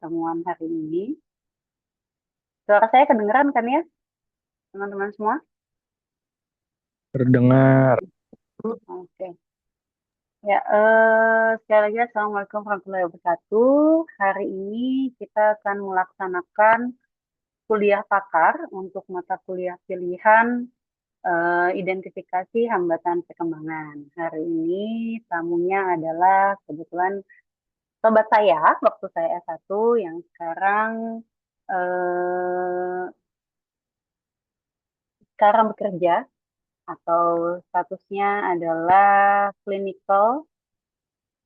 pertemuan hari ini. Suara saya kedengeran kan ya, teman-teman semua? Terdengar. Oke. Ya, sekali lagi Assalamualaikum warahmatullahi wabarakatuh. Hari ini kita akan melaksanakan kuliah pakar untuk mata kuliah pilihan identifikasi hambatan perkembangan. Hari ini tamunya adalah kebetulan sobat saya waktu saya S1 yang eh, sekarang bekerja atau statusnya adalah clinical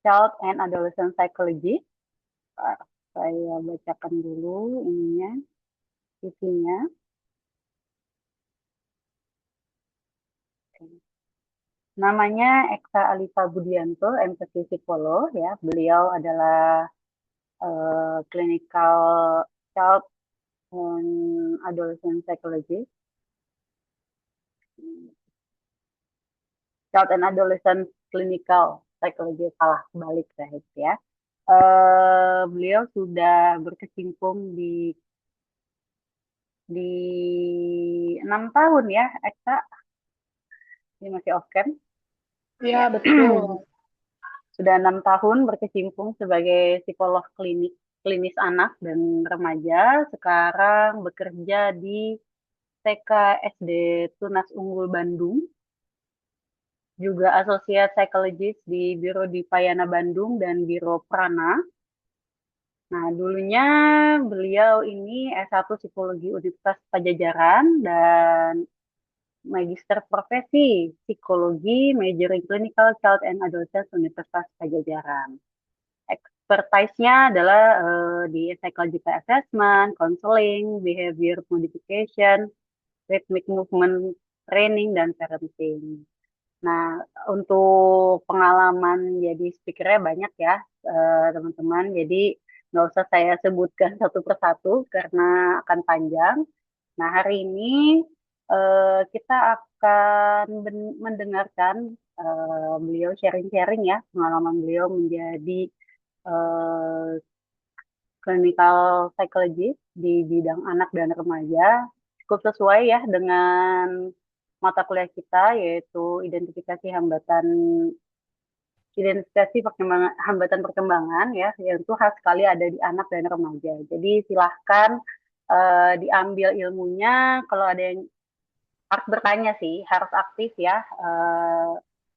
child and adolescent psychologist. Uh, saya bacakan dulu ininya, isinya. Namanya Eksa Alifa Budianto, MPC Psikolog ya. Beliau adalah clinical child and adolescent psychologist, child and adolescent clinical psychologist, salah balik saya ya. Beliau sudah berkecimpung di 6 tahun ya, Eksa, ini masih off cam. Iya, Ya. betul. Sudah 6 tahun berkecimpung sebagai psikolog klinis anak dan remaja. Sekarang bekerja di TK SD Tunas Unggul Bandung, juga associate psychologist di Biro Dipayana Bandung dan Biro Prana. Nah, dulunya beliau ini S1 Psikologi Universitas Pajajaran dan Magister Profesi Psikologi Majoring Clinical Child and Adolescent Universitas Pajajaran. Expertise-nya adalah di psychological assessment, counseling, behavior modification, rhythmic movement training, dan parenting. Nah, untuk pengalaman jadi speakernya banyak ya, teman-teman. Jadi nggak usah saya sebutkan satu persatu karena akan panjang. Nah, hari ini kita akan mendengarkan beliau sharing-sharing ya, pengalaman beliau menjadi eh, clinical psychologist di bidang anak dan remaja. Cukup sesuai ya dengan mata kuliah kita, yaitu identifikasi perkembangan, hambatan perkembangan ya, yaitu khas sekali ada di anak dan remaja. Jadi silahkan diambil ilmunya. Kalau ada yang harus bertanya sih, harus aktif ya.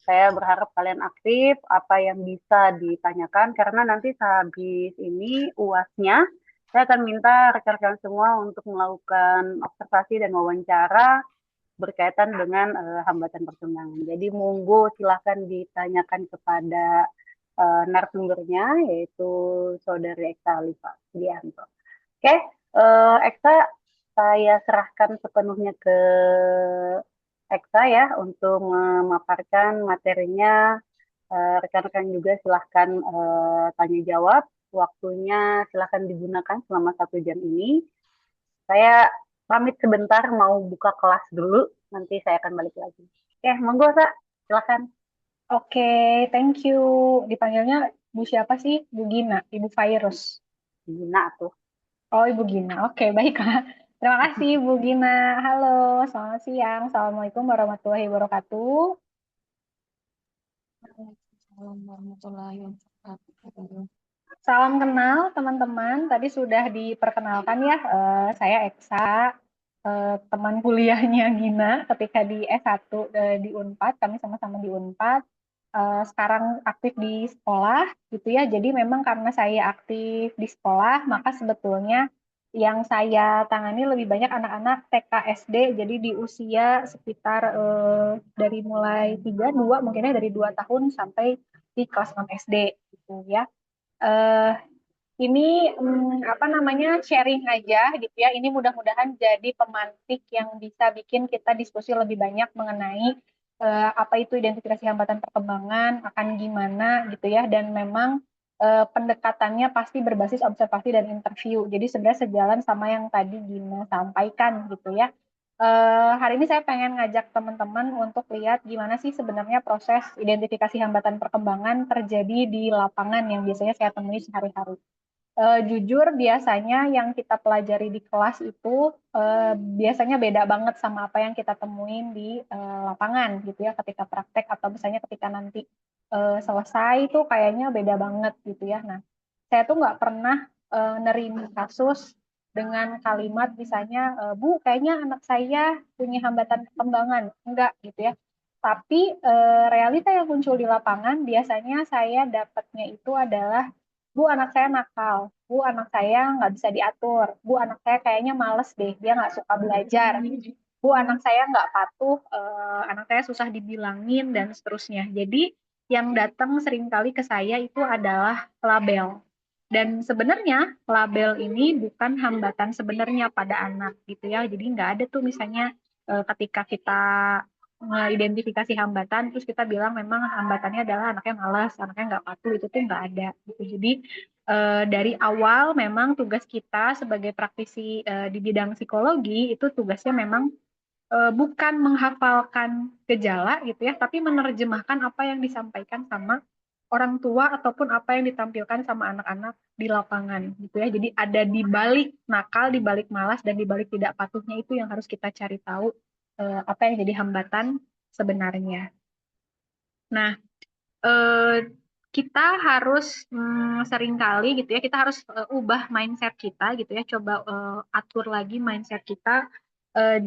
Saya berharap kalian aktif, apa yang bisa ditanyakan, karena nanti sehabis ini UASnya, saya akan minta rekan-rekan semua untuk melakukan observasi dan wawancara berkaitan dengan hambatan perkembangan. Jadi monggo silahkan ditanyakan kepada narasumbernya, yaitu Saudari Eksa Alifa Dianto. Oke, Eksa, saya serahkan sepenuhnya ke Eksa ya untuk memaparkan materinya. Rekan-rekan juga silahkan tanya jawab. Waktunya silahkan digunakan selama 1 jam ini. Saya pamit sebentar mau buka kelas dulu. Nanti saya akan balik lagi. Oke, monggo, Sa. Silahkan. Oke, thank you. Dipanggilnya Bu siapa sih? Bu Gina, Ibu Virus. Gina tuh. Oh, Ibu Gina. Oke, baiklah. Terima kasih, Bu Gina. Halo, selamat siang. Assalamualaikum warahmatullahi wabarakatuh. Waalaikumsalam warahmatullahi wabarakatuh. Salam kenal, teman-teman. Tadi sudah diperkenalkan ya, saya Eksa, teman kuliahnya Gina ketika di S1 di Unpad. Kami sama-sama di Unpad. Sekarang aktif di sekolah gitu ya. Jadi memang karena saya aktif di sekolah, maka sebetulnya yang saya tangani lebih banyak anak-anak TK SD. Jadi di usia sekitar dari mulai 3 2 mungkinnya dari 2 tahun sampai di kelas 6 SD gitu ya. eh ini apa namanya sharing aja gitu ya. Ini mudah-mudahan jadi pemantik yang bisa bikin kita diskusi lebih banyak mengenai apa itu identifikasi hambatan perkembangan, akan gimana gitu ya. Dan memang pendekatannya pasti berbasis observasi dan interview. Jadi sebenarnya sejalan sama yang tadi Gina sampaikan gitu ya. Hari ini saya pengen ngajak teman-teman untuk lihat gimana sih sebenarnya proses identifikasi hambatan perkembangan terjadi di lapangan yang biasanya saya temui sehari-hari. Jujur biasanya yang kita pelajari di kelas itu biasanya beda banget sama apa yang kita temuin di lapangan gitu ya ketika praktek atau misalnya ketika nanti selesai itu kayaknya beda banget gitu ya. Nah, saya tuh nggak pernah nerima kasus dengan kalimat misalnya, Bu, kayaknya anak saya punya hambatan perkembangan. Enggak gitu ya. Tapi realita yang muncul di lapangan biasanya saya dapatnya itu adalah, Bu, anak saya nakal. Bu, anak saya nggak bisa diatur. Bu, anak saya kayaknya males deh. Dia nggak suka belajar. Bu, anak saya nggak patuh. Anak saya susah dibilangin dan seterusnya. Jadi, yang datang seringkali ke saya itu adalah label. Dan sebenarnya label ini bukan hambatan sebenarnya pada anak gitu ya. Jadi nggak ada tuh misalnya ketika kita mengidentifikasi hambatan, terus kita bilang memang hambatannya adalah anaknya malas, anaknya nggak patuh, itu tuh nggak ada gitu. Jadi dari awal memang tugas kita sebagai praktisi di bidang psikologi itu tugasnya memang bukan menghafalkan gejala gitu ya, tapi menerjemahkan apa yang disampaikan sama orang tua ataupun apa yang ditampilkan sama anak-anak di lapangan gitu ya. Jadi ada di balik nakal, di balik malas dan di balik tidak patuhnya itu yang harus kita cari tahu apa yang jadi hambatan sebenarnya. Nah, eh, kita harus seringkali gitu ya, kita harus ubah mindset kita gitu ya, coba atur lagi mindset kita.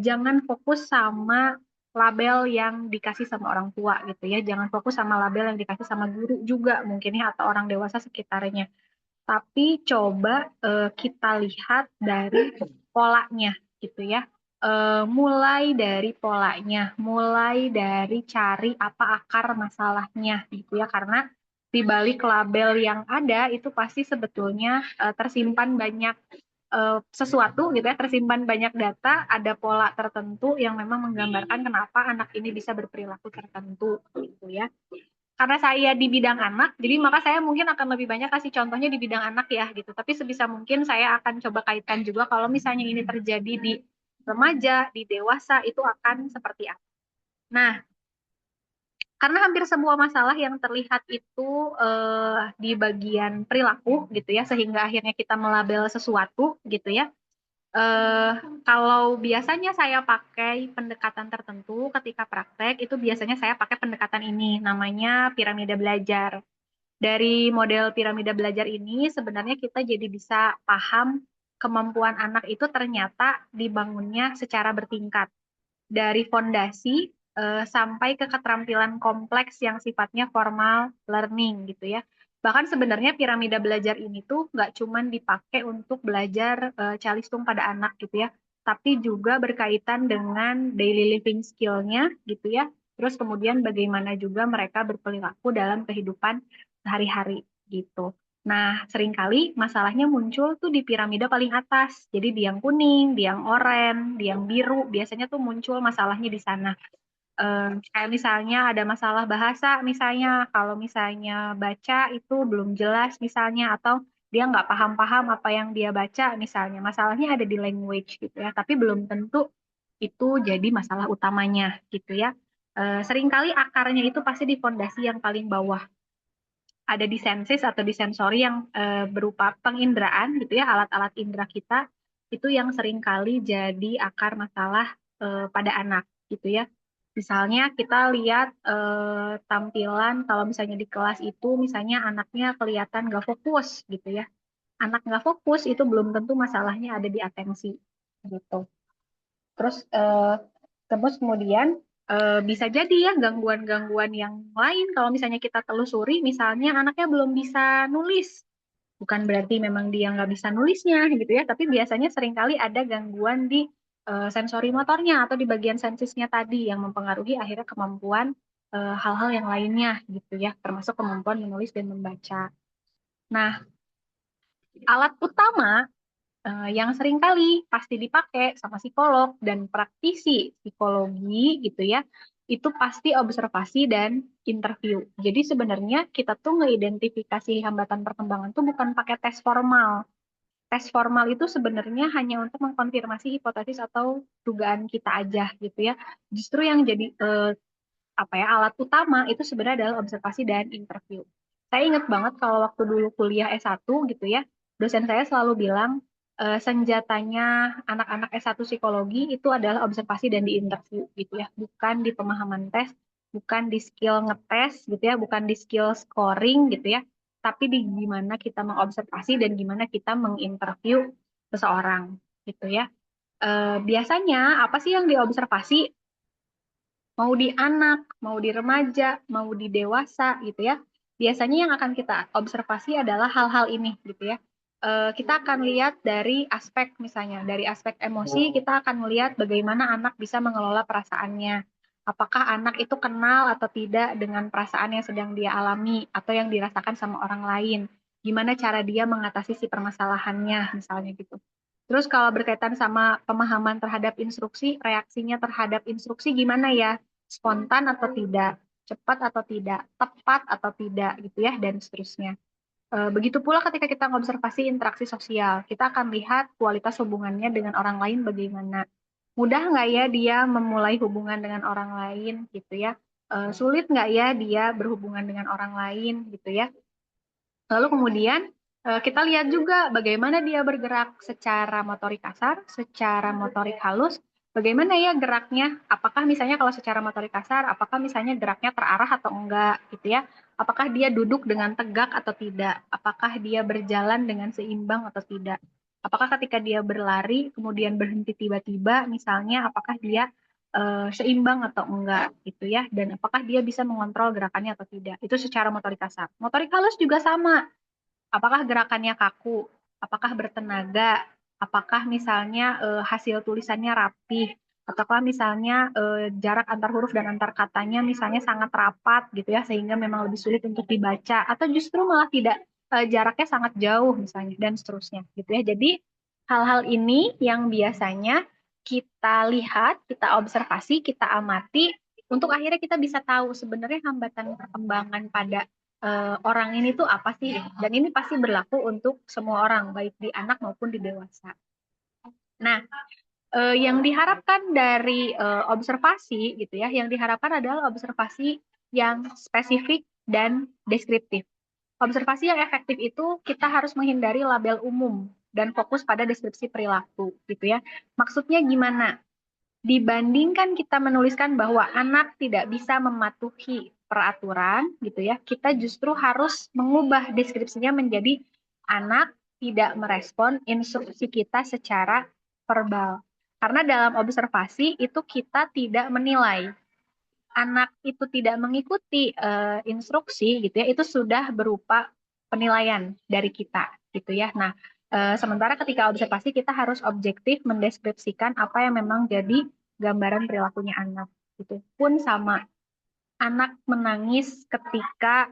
Jangan fokus sama label yang dikasih sama orang tua gitu ya, jangan fokus sama label yang dikasih sama guru juga mungkin ya, atau orang dewasa sekitarnya. Tapi coba kita lihat dari polanya gitu ya. Mulai dari polanya, mulai dari cari apa akar masalahnya gitu ya. Karena di balik label yang ada itu pasti sebetulnya tersimpan banyak sesuatu gitu ya, tersimpan banyak data, ada pola tertentu yang memang menggambarkan kenapa anak ini bisa berperilaku tertentu gitu ya. Karena saya di bidang anak, jadi maka saya mungkin akan lebih banyak kasih contohnya di bidang anak ya gitu. Tapi sebisa mungkin saya akan coba kaitkan juga kalau misalnya ini terjadi di remaja, di dewasa itu akan seperti apa. Nah, karena hampir semua masalah yang terlihat itu di bagian perilaku gitu ya, sehingga akhirnya kita melabel sesuatu gitu ya. Eh, Kalau biasanya saya pakai pendekatan tertentu ketika praktek, itu biasanya saya pakai pendekatan ini, namanya piramida belajar. Dari model piramida belajar ini sebenarnya kita jadi bisa paham kemampuan anak itu ternyata dibangunnya secara bertingkat dari fondasi sampai ke keterampilan kompleks yang sifatnya formal learning gitu ya. Bahkan sebenarnya piramida belajar ini tuh nggak cuma dipakai untuk belajar calistung pada anak gitu ya, tapi juga berkaitan dengan daily living skill-nya gitu ya. Terus kemudian bagaimana juga mereka berperilaku dalam kehidupan sehari-hari gitu. Nah, seringkali masalahnya muncul tuh di piramida paling atas. Jadi di yang kuning, di yang oranye, di yang biru, biasanya tuh muncul masalahnya di sana. Kayak misalnya ada masalah bahasa, misalnya kalau misalnya baca itu belum jelas misalnya, atau dia nggak paham-paham apa yang dia baca misalnya. Masalahnya ada di language gitu ya, tapi belum tentu itu jadi masalah utamanya gitu ya. Seringkali akarnya itu pasti di fondasi yang paling bawah, ada di sensis atau di sensori yang berupa penginderaan gitu ya, alat-alat indera kita itu yang sering kali jadi akar masalah pada anak gitu ya. Misalnya kita lihat tampilan kalau misalnya di kelas itu misalnya anaknya kelihatan nggak fokus gitu ya. Anak nggak fokus itu belum tentu masalahnya ada di atensi gitu. Terus kemudian bisa jadi ya gangguan-gangguan yang lain kalau misalnya kita telusuri, misalnya anaknya belum bisa nulis. Bukan berarti memang dia nggak bisa nulisnya gitu ya, tapi biasanya seringkali ada gangguan di sensori motornya atau di bagian sensisnya tadi yang mempengaruhi akhirnya kemampuan hal-hal yang lainnya gitu ya, termasuk kemampuan menulis dan membaca. Nah, alat utama yang sering kali pasti dipakai sama psikolog dan praktisi psikologi gitu ya, itu pasti observasi dan interview. Jadi sebenarnya kita tuh ngeidentifikasi hambatan perkembangan tuh bukan pakai tes formal. Tes formal itu sebenarnya hanya untuk mengkonfirmasi hipotesis atau dugaan kita aja gitu ya. Justru yang jadi apa ya, alat utama itu sebenarnya adalah observasi dan interview. Saya ingat banget kalau waktu dulu kuliah S1 gitu ya, dosen saya selalu bilang senjatanya anak-anak S1 psikologi itu adalah observasi dan di interview gitu ya, bukan di pemahaman tes, bukan di skill ngetes gitu ya, bukan di skill scoring gitu ya, tapi di gimana kita mengobservasi dan gimana kita menginterview seseorang gitu ya. Biasanya apa sih yang diobservasi? Mau di anak, mau di remaja, mau di dewasa gitu ya. Biasanya yang akan kita observasi adalah hal-hal ini gitu ya. Kita akan lihat dari aspek misalnya, dari aspek emosi kita akan melihat bagaimana anak bisa mengelola perasaannya. Apakah anak itu kenal atau tidak dengan perasaan yang sedang dia alami atau yang dirasakan sama orang lain. Gimana cara dia mengatasi si permasalahannya misalnya gitu. Terus kalau berkaitan sama pemahaman terhadap instruksi, reaksinya terhadap instruksi gimana ya? Spontan atau tidak? Cepat atau tidak? Tepat atau tidak gitu ya, dan seterusnya. Begitu pula ketika kita mengobservasi interaksi sosial, kita akan lihat kualitas hubungannya dengan orang lain bagaimana. Mudah nggak ya dia memulai hubungan dengan orang lain gitu ya? Sulit nggak ya dia berhubungan dengan orang lain gitu ya? Lalu kemudian kita lihat juga bagaimana dia bergerak secara motorik kasar, secara motorik halus, bagaimana ya geraknya, apakah misalnya kalau secara motorik kasar, apakah misalnya geraknya terarah atau enggak gitu ya, apakah dia duduk dengan tegak atau tidak, apakah dia berjalan dengan seimbang atau tidak, apakah ketika dia berlari kemudian berhenti tiba-tiba misalnya, apakah dia seimbang atau enggak gitu ya, dan apakah dia bisa mengontrol gerakannya atau tidak, itu secara motorik kasar. Motorik halus juga sama, apakah gerakannya kaku, apakah bertenaga, apakah misalnya hasil tulisannya rapih, ataukah misalnya jarak antar huruf dan antar katanya misalnya sangat rapat gitu ya, sehingga memang lebih sulit untuk dibaca, atau justru malah tidak, jaraknya sangat jauh misalnya, dan seterusnya gitu ya. Jadi hal-hal ini yang biasanya kita lihat, kita observasi, kita amati, untuk akhirnya kita bisa tahu sebenarnya hambatan perkembangan pada orang ini tuh apa sih? Dan ini pasti berlaku untuk semua orang, baik di anak maupun di dewasa. Nah, yang diharapkan dari observasi gitu ya, yang diharapkan adalah observasi yang spesifik dan deskriptif. Observasi yang efektif itu kita harus menghindari label umum dan fokus pada deskripsi perilaku gitu ya. Maksudnya gimana? Dibandingkan kita menuliskan bahwa anak tidak bisa mematuhi peraturan gitu ya, kita justru harus mengubah deskripsinya menjadi anak tidak merespon instruksi kita secara verbal. Karena dalam observasi itu kita tidak menilai anak itu tidak mengikuti instruksi gitu ya, itu sudah berupa penilaian dari kita gitu ya. Nah, sementara ketika observasi kita harus objektif mendeskripsikan apa yang memang jadi gambaran perilakunya anak gitu. Pun sama, anak menangis ketika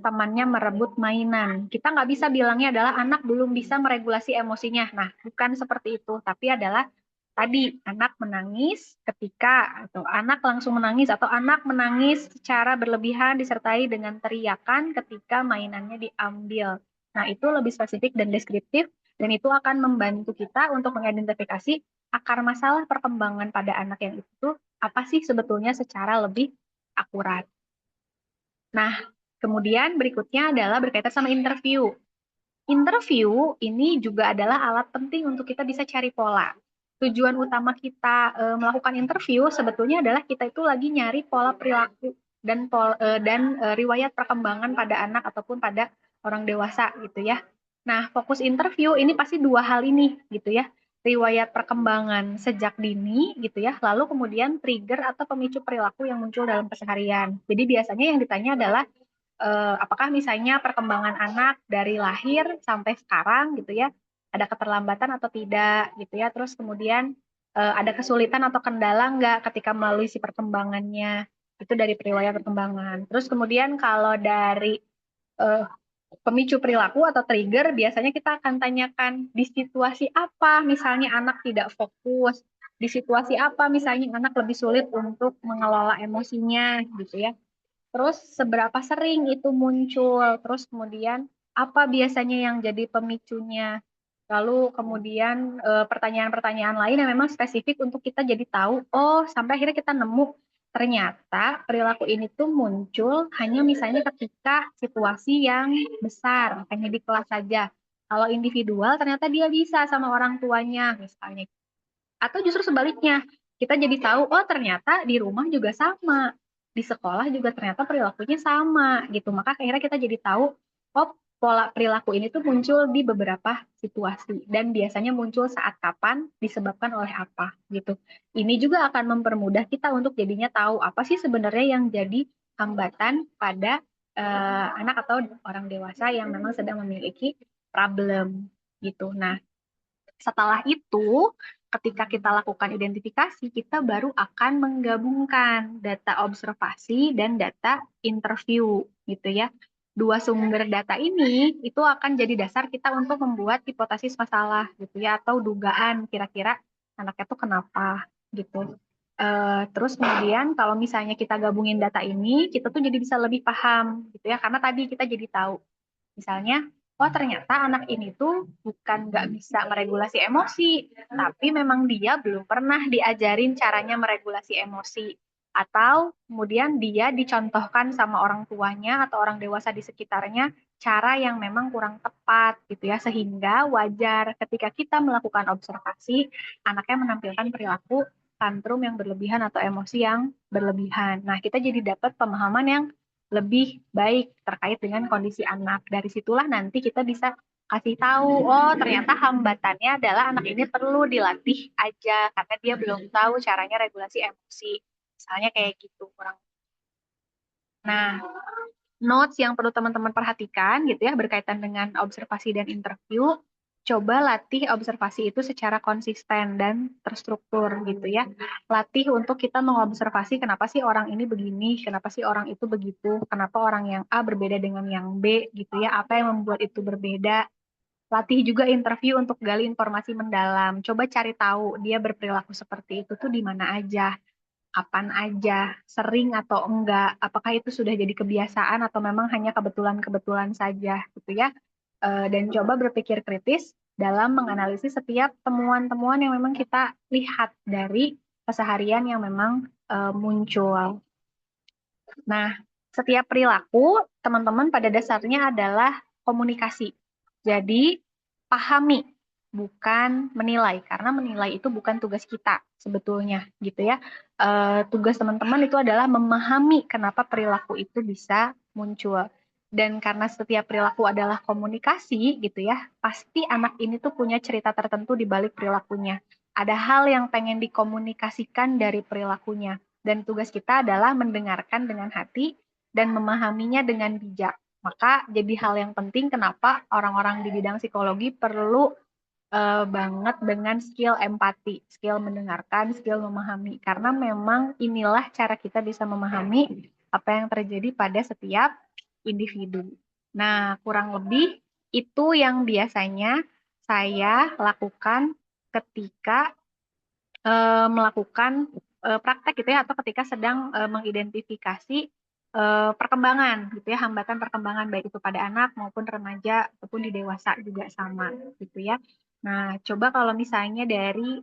temannya merebut mainan. Kita nggak bisa bilangnya adalah anak belum bisa meregulasi emosinya. Nah, bukan seperti itu, tapi adalah tadi anak menangis ketika, atau anak langsung menangis, atau anak menangis secara berlebihan disertai dengan teriakan ketika mainannya diambil. Nah, itu lebih spesifik dan deskriptif, dan itu akan membantu kita untuk mengidentifikasi akar masalah perkembangan pada anak yang itu apa sih sebetulnya secara lebih akurat. Nah, kemudian berikutnya adalah berkaitan sama interview. Interview ini juga adalah alat penting untuk kita bisa cari pola. Tujuan utama kita melakukan interview sebetulnya adalah kita itu lagi nyari pola perilaku dan riwayat perkembangan pada anak ataupun pada orang dewasa gitu ya. Nah, fokus interview ini pasti dua hal ini gitu ya. Riwayat perkembangan sejak dini gitu ya, lalu kemudian trigger atau pemicu perilaku yang muncul dalam keseharian. Jadi biasanya yang ditanya adalah apakah misalnya perkembangan anak dari lahir sampai sekarang gitu ya, ada keterlambatan atau tidak gitu ya, terus kemudian ada kesulitan atau kendala nggak ketika melalui si perkembangannya, itu dari riwayat perkembangan. Terus kemudian kalau dari eh, pemicu perilaku atau trigger, biasanya kita akan tanyakan di situasi apa misalnya anak tidak fokus, di situasi apa misalnya anak lebih sulit untuk mengelola emosinya gitu ya. Terus seberapa sering itu muncul, terus kemudian apa biasanya yang jadi pemicunya. Lalu kemudian pertanyaan-pertanyaan lain yang memang spesifik untuk kita jadi tahu, oh sampai akhirnya kita nemu ternyata perilaku ini tuh muncul hanya misalnya ketika situasi yang besar, hanya di kelas saja. Kalau individual ternyata dia bisa sama orang tuanya misalnya. Atau justru sebaliknya, kita jadi tahu, oh ternyata di rumah juga sama, di sekolah juga ternyata perilakunya sama gitu. Maka akhirnya kita jadi tahu, oh pola perilaku ini tuh muncul di beberapa situasi dan biasanya muncul saat kapan, disebabkan oleh apa gitu. Ini juga akan mempermudah kita untuk jadinya tahu apa sih sebenarnya yang jadi hambatan pada anak atau orang dewasa yang memang sedang memiliki problem gitu. Nah, setelah itu, ketika kita lakukan identifikasi, kita baru akan menggabungkan data observasi dan data interview, gitu ya. Dua sumber data ini itu akan jadi dasar kita untuk membuat hipotesis masalah, gitu ya, atau dugaan kira-kira anaknya tuh kenapa, gitu. Terus kemudian kalau misalnya kita gabungin data ini, kita tuh jadi bisa lebih paham, gitu ya, karena tadi kita jadi tahu. Misalnya, oh ternyata anak ini tuh bukan nggak bisa meregulasi emosi, tapi memang dia belum pernah diajarin caranya meregulasi emosi. Atau kemudian dia dicontohkan sama orang tuanya atau orang dewasa di sekitarnya cara yang memang kurang tepat gitu ya. Sehingga wajar ketika kita melakukan observasi, anaknya menampilkan perilaku tantrum yang berlebihan atau emosi yang berlebihan. Nah, kita jadi dapat pemahaman yang lebih baik terkait dengan kondisi anak. Dari situlah nanti kita bisa kasih tahu, oh ternyata hambatannya adalah anak ini perlu dilatih aja karena dia belum tahu caranya regulasi emosi. Misalnya kayak gitu kurang. Nah, notes yang perlu teman-teman perhatikan gitu ya berkaitan dengan observasi dan interview, coba latih observasi itu secara konsisten dan terstruktur gitu ya. Latih untuk kita mengobservasi kenapa sih orang ini begini, kenapa sih orang itu begitu, kenapa orang yang A berbeda dengan yang B gitu ya, apa yang membuat itu berbeda. Latih juga interview untuk gali informasi mendalam. Coba cari tahu dia berperilaku seperti itu tuh di mana aja, kapan aja, sering atau enggak, apakah itu sudah jadi kebiasaan atau memang hanya kebetulan-kebetulan saja gitu ya. Dan coba berpikir kritis dalam menganalisis setiap temuan-temuan yang memang kita lihat dari keseharian yang memang muncul. Nah, setiap perilaku teman-teman pada dasarnya adalah komunikasi. Jadi, pahami, bukan menilai, karena menilai itu bukan tugas kita sebetulnya, gitu ya. Tugas teman-teman itu adalah memahami kenapa perilaku itu bisa muncul. Dan karena setiap perilaku adalah komunikasi, gitu ya, pasti anak ini tuh punya cerita tertentu di balik perilakunya. Ada hal yang pengen dikomunikasikan dari perilakunya. Dan tugas kita adalah mendengarkan dengan hati dan memahaminya dengan bijak. Maka jadi hal yang penting kenapa orang-orang di bidang psikologi perlu banget dengan skill empati, skill mendengarkan, skill memahami. Karena memang inilah cara kita bisa memahami apa yang terjadi pada setiap individu. Nah, kurang lebih itu yang biasanya saya lakukan ketika melakukan praktek gitu ya atau ketika sedang mengidentifikasi perkembangan gitu ya hambatan perkembangan baik itu pada anak maupun remaja ataupun di dewasa juga sama gitu ya. Nah, coba kalau misalnya dari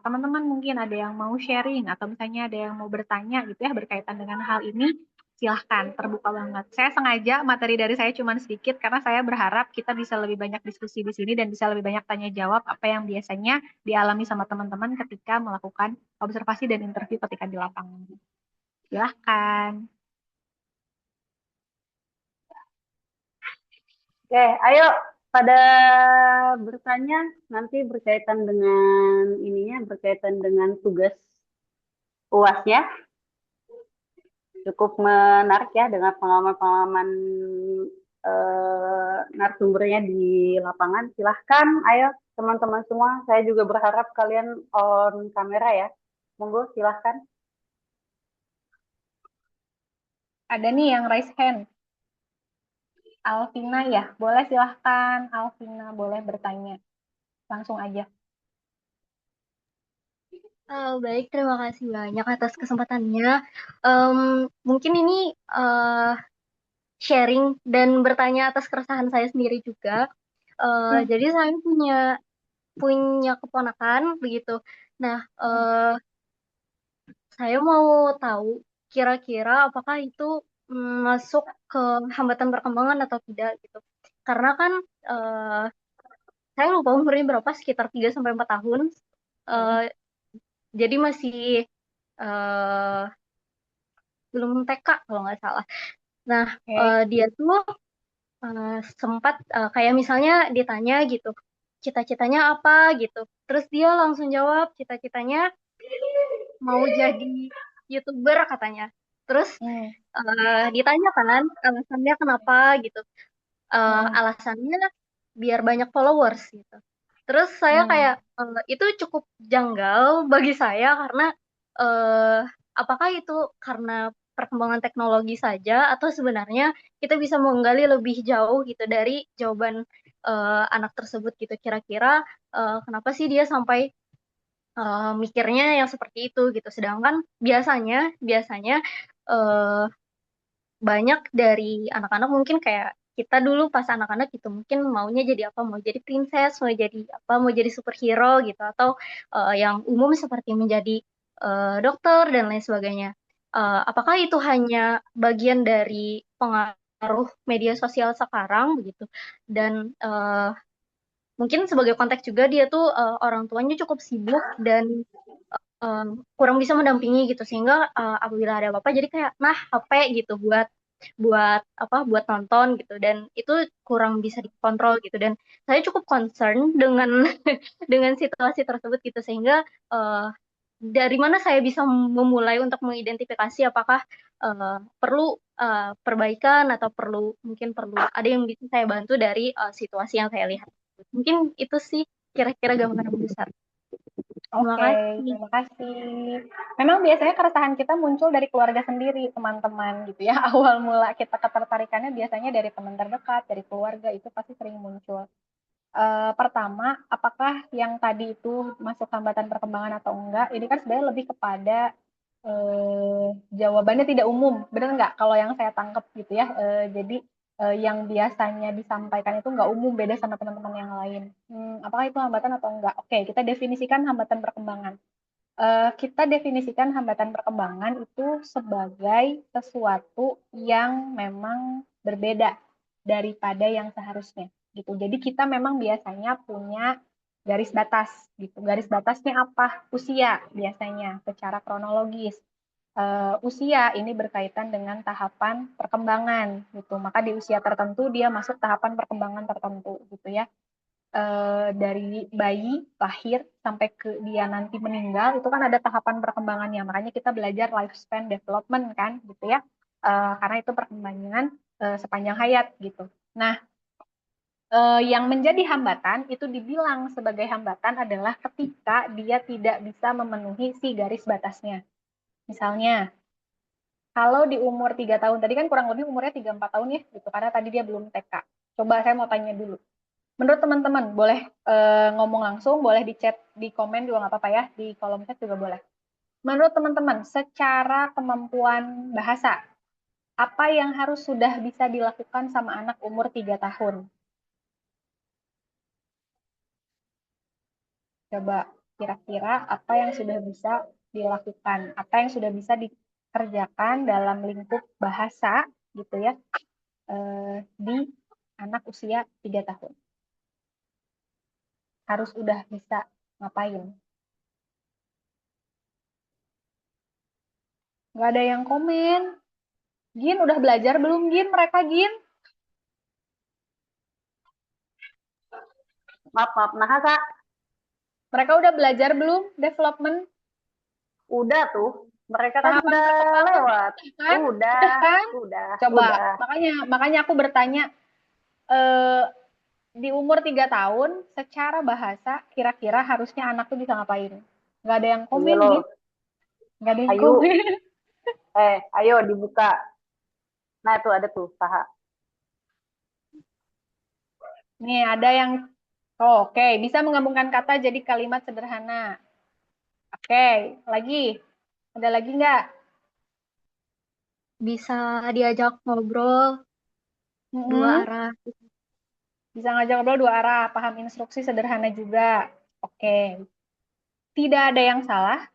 teman-teman mungkin ada yang mau sharing atau misalnya ada yang mau bertanya gitu ya berkaitan dengan hal ini, silahkan terbuka banget. Saya sengaja materi dari saya cuma sedikit karena saya berharap kita bisa lebih banyak diskusi di sini dan bisa lebih banyak tanya jawab apa yang biasanya dialami sama teman-teman ketika melakukan observasi dan interview ketika di lapangan. Silahkan. Oke, ayo pada bertanya nanti berkaitan dengan ininya, berkaitan dengan tugas UASnya. Cukup menarik ya dengan pengalaman-pengalaman narasumbernya di lapangan. Silahkan, ayo teman-teman semua. Saya juga berharap kalian on kamera ya. Monggo, silahkan. Ada nih yang raise hand. Alvina ya, boleh silahkan. Alvina boleh bertanya. Langsung aja. Baik, terima kasih banyak atas kesempatannya. Mungkin ini sharing dan bertanya atas keresahan saya sendiri juga. Jadi saya punya keponakan begitu. Nah, saya mau tahu kira-kira apakah itu masuk ke hambatan perkembangan atau tidak gitu. Karena kan saya lupa umurnya berapa, sekitar 3 sampai 4 tahun. Eh, jadi masih eh, belum TK kalau nggak salah. Nah, Oke. dia tuh sempat kayak misalnya ditanya gitu, cita-citanya apa gitu. Terus dia langsung jawab cita-citanya mau jadi YouTuber katanya. Terus Hmm. ditanya kan alasannya kenapa gitu. Hmm. Alasannya biar banyak followers gitu. Terus saya Hmm. kayak itu cukup janggal bagi saya karena eh, apakah itu karena perkembangan teknologi saja atau sebenarnya kita bisa menggali lebih jauh gitu dari jawaban anak tersebut gitu. Kira-kira kenapa sih dia sampai mikirnya yang seperti itu gitu. Sedangkan biasanya biasanya eh, banyak dari anak-anak mungkin kayak kita dulu pas anak-anak gitu mungkin maunya jadi apa, mau jadi princess, mau jadi apa, mau jadi superhero gitu, atau yang umum seperti menjadi dokter dan lain sebagainya. Apakah itu hanya bagian dari pengaruh media sosial sekarang begitu, dan mungkin sebagai konteks juga dia tuh orang tuanya cukup sibuk dan kurang bisa mendampingi gitu, sehingga apabila ada apa-apa jadi kayak nah HP gitu buat buat apa, buat nonton gitu, dan itu kurang bisa dikontrol gitu. Dan saya cukup concern dengan dengan situasi tersebut gitu, sehingga eh, dari mana saya bisa memulai untuk mengidentifikasi apakah perlu perbaikan atau mungkin perlu ada yang bisa saya bantu dari situasi yang saya lihat. Mungkin itu sih kira-kira gambaran besar. Terima Oke, kasih. terima kasih. Memang biasanya keresahan kita muncul dari keluarga sendiri, teman-teman gitu ya. Awal mula kita ketertarikannya biasanya dari teman terdekat, dari keluarga, itu pasti sering muncul. Pertama, apakah yang tadi itu masuk hambatan perkembangan atau enggak? Ini kan sebenarnya lebih kepada jawabannya tidak umum, benar nggak? Kalau yang saya tangkap gitu ya. Jadi yang biasanya disampaikan itu nggak umum, beda sama teman-teman yang lain. Apakah itu hambatan atau enggak? Oke, kita definisikan hambatan perkembangan. Kita definisikan hambatan perkembangan itu sebagai sesuatu yang memang berbeda daripada yang seharusnya gitu. Jadi kita memang biasanya punya garis batas gitu. Garis batasnya apa? Usia biasanya secara kronologis. Usia ini berkaitan dengan tahapan perkembangan gitu. Maka di usia tertentu dia masuk tahapan perkembangan tertentu gitu ya. Dari bayi lahir sampai ke dia nanti meninggal itu kan ada tahapan perkembangannya, makanya kita belajar lifespan development kan gitu ya. Karena itu perkembangan sepanjang hayat gitu. Nah, yang menjadi hambatan itu dibilang sebagai hambatan adalah ketika dia tidak bisa memenuhi si garis batasnya. Misalnya kalau di umur 3 tahun, tadi kan kurang lebih umurnya 3-4 tahun ya gitu, karena tadi dia belum TK. Coba saya mau tanya dulu, menurut teman-teman, boleh ngomong langsung, boleh di chat, di komen juga nggak apa-apa ya, di kolom chat juga boleh. Menurut teman-teman, secara kemampuan bahasa, apa yang harus sudah bisa dilakukan sama anak umur 3 tahun? Coba kira-kira apa yang sudah bisa dilakukan, apa yang sudah bisa dikerjakan dalam lingkup bahasa gitu ya, di anak usia 3 tahun. Harus udah bisa ngapain? Nggak ada yang komen. Gin, udah belajar belum Gin? Mereka Gin? Maaf, maaf. Nah, Kak, Mereka udah belajar belum development udah tuh. Mereka kan tahapan udah perkembangan? lewat. Kan? Udah, Udah kan? udah, Coba, udah. makanya aku bertanya, eh, di umur 3 tahun, secara bahasa, kira-kira harusnya anak tuh bisa ngapain? Nggak ada yang Ini komen loh, gitu? Nggak ada yang ayo, komen. ayo dibuka. Nah, tuh ada tuh, Paha. Nih, ada yang, oh, oke, bisa menggabungkan kata jadi kalimat sederhana. Oke, lagi. Ada lagi nggak? Bisa diajak ngobrol dua Mm-mm. arah. Bisa ngajak ngobrol dua arah, paham instruksi sederhana juga. Oke, tidak ada yang salah,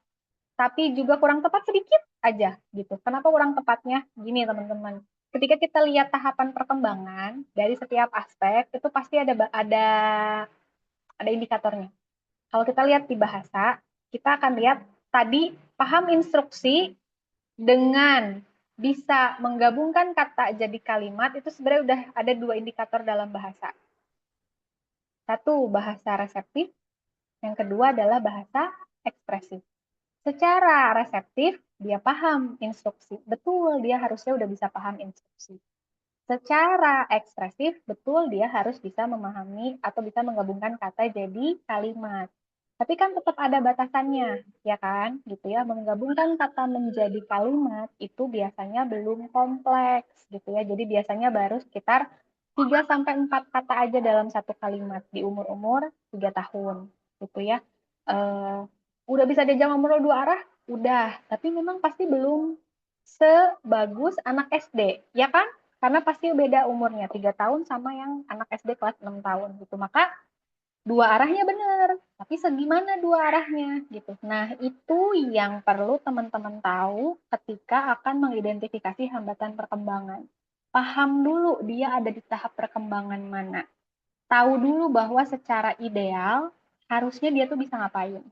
tapi juga kurang tepat sedikit aja gitu. Kenapa kurang tepatnya? Gini teman-teman, ketika kita lihat tahapan perkembangan dari setiap aspek itu pasti ada ada indikatornya. Kalau kita lihat di bahasa, kita akan lihat tadi paham instruksi dengan bisa menggabungkan kata jadi kalimat, itu sebenarnya udah ada 2 indikator dalam bahasa. Satu, bahasa reseptif. Yang kedua adalah bahasa ekspresif. Secara reseptif, dia paham instruksi. Betul, dia harusnya udah bisa paham instruksi. Secara ekspresif, betul dia harus bisa memahami atau bisa menggabungkan kata jadi kalimat. Tapi kan tetap ada batasannya, ya kan? Gitu ya, menggabungkan kata menjadi kalimat itu biasanya belum kompleks, gitu ya. Jadi biasanya baru sekitar 3 sampai 4 kata aja dalam satu kalimat di umur-umur 3 tahun, gitu ya. Udah bisa diajak ngobrol 2 arah, udah. Tapi memang pasti belum sebagus anak SD, ya kan? Karena pasti beda umurnya, 3 tahun sama yang anak SD kelas 6 tahun gitu. Maka 2 arahnya benar, tapi segimana 2 arahnya gitu. Nah, itu yang perlu teman-teman tahu ketika akan mengidentifikasi hambatan perkembangan. Paham dulu dia ada di tahap perkembangan mana. Tahu dulu bahwa secara ideal harusnya dia tuh bisa ngapain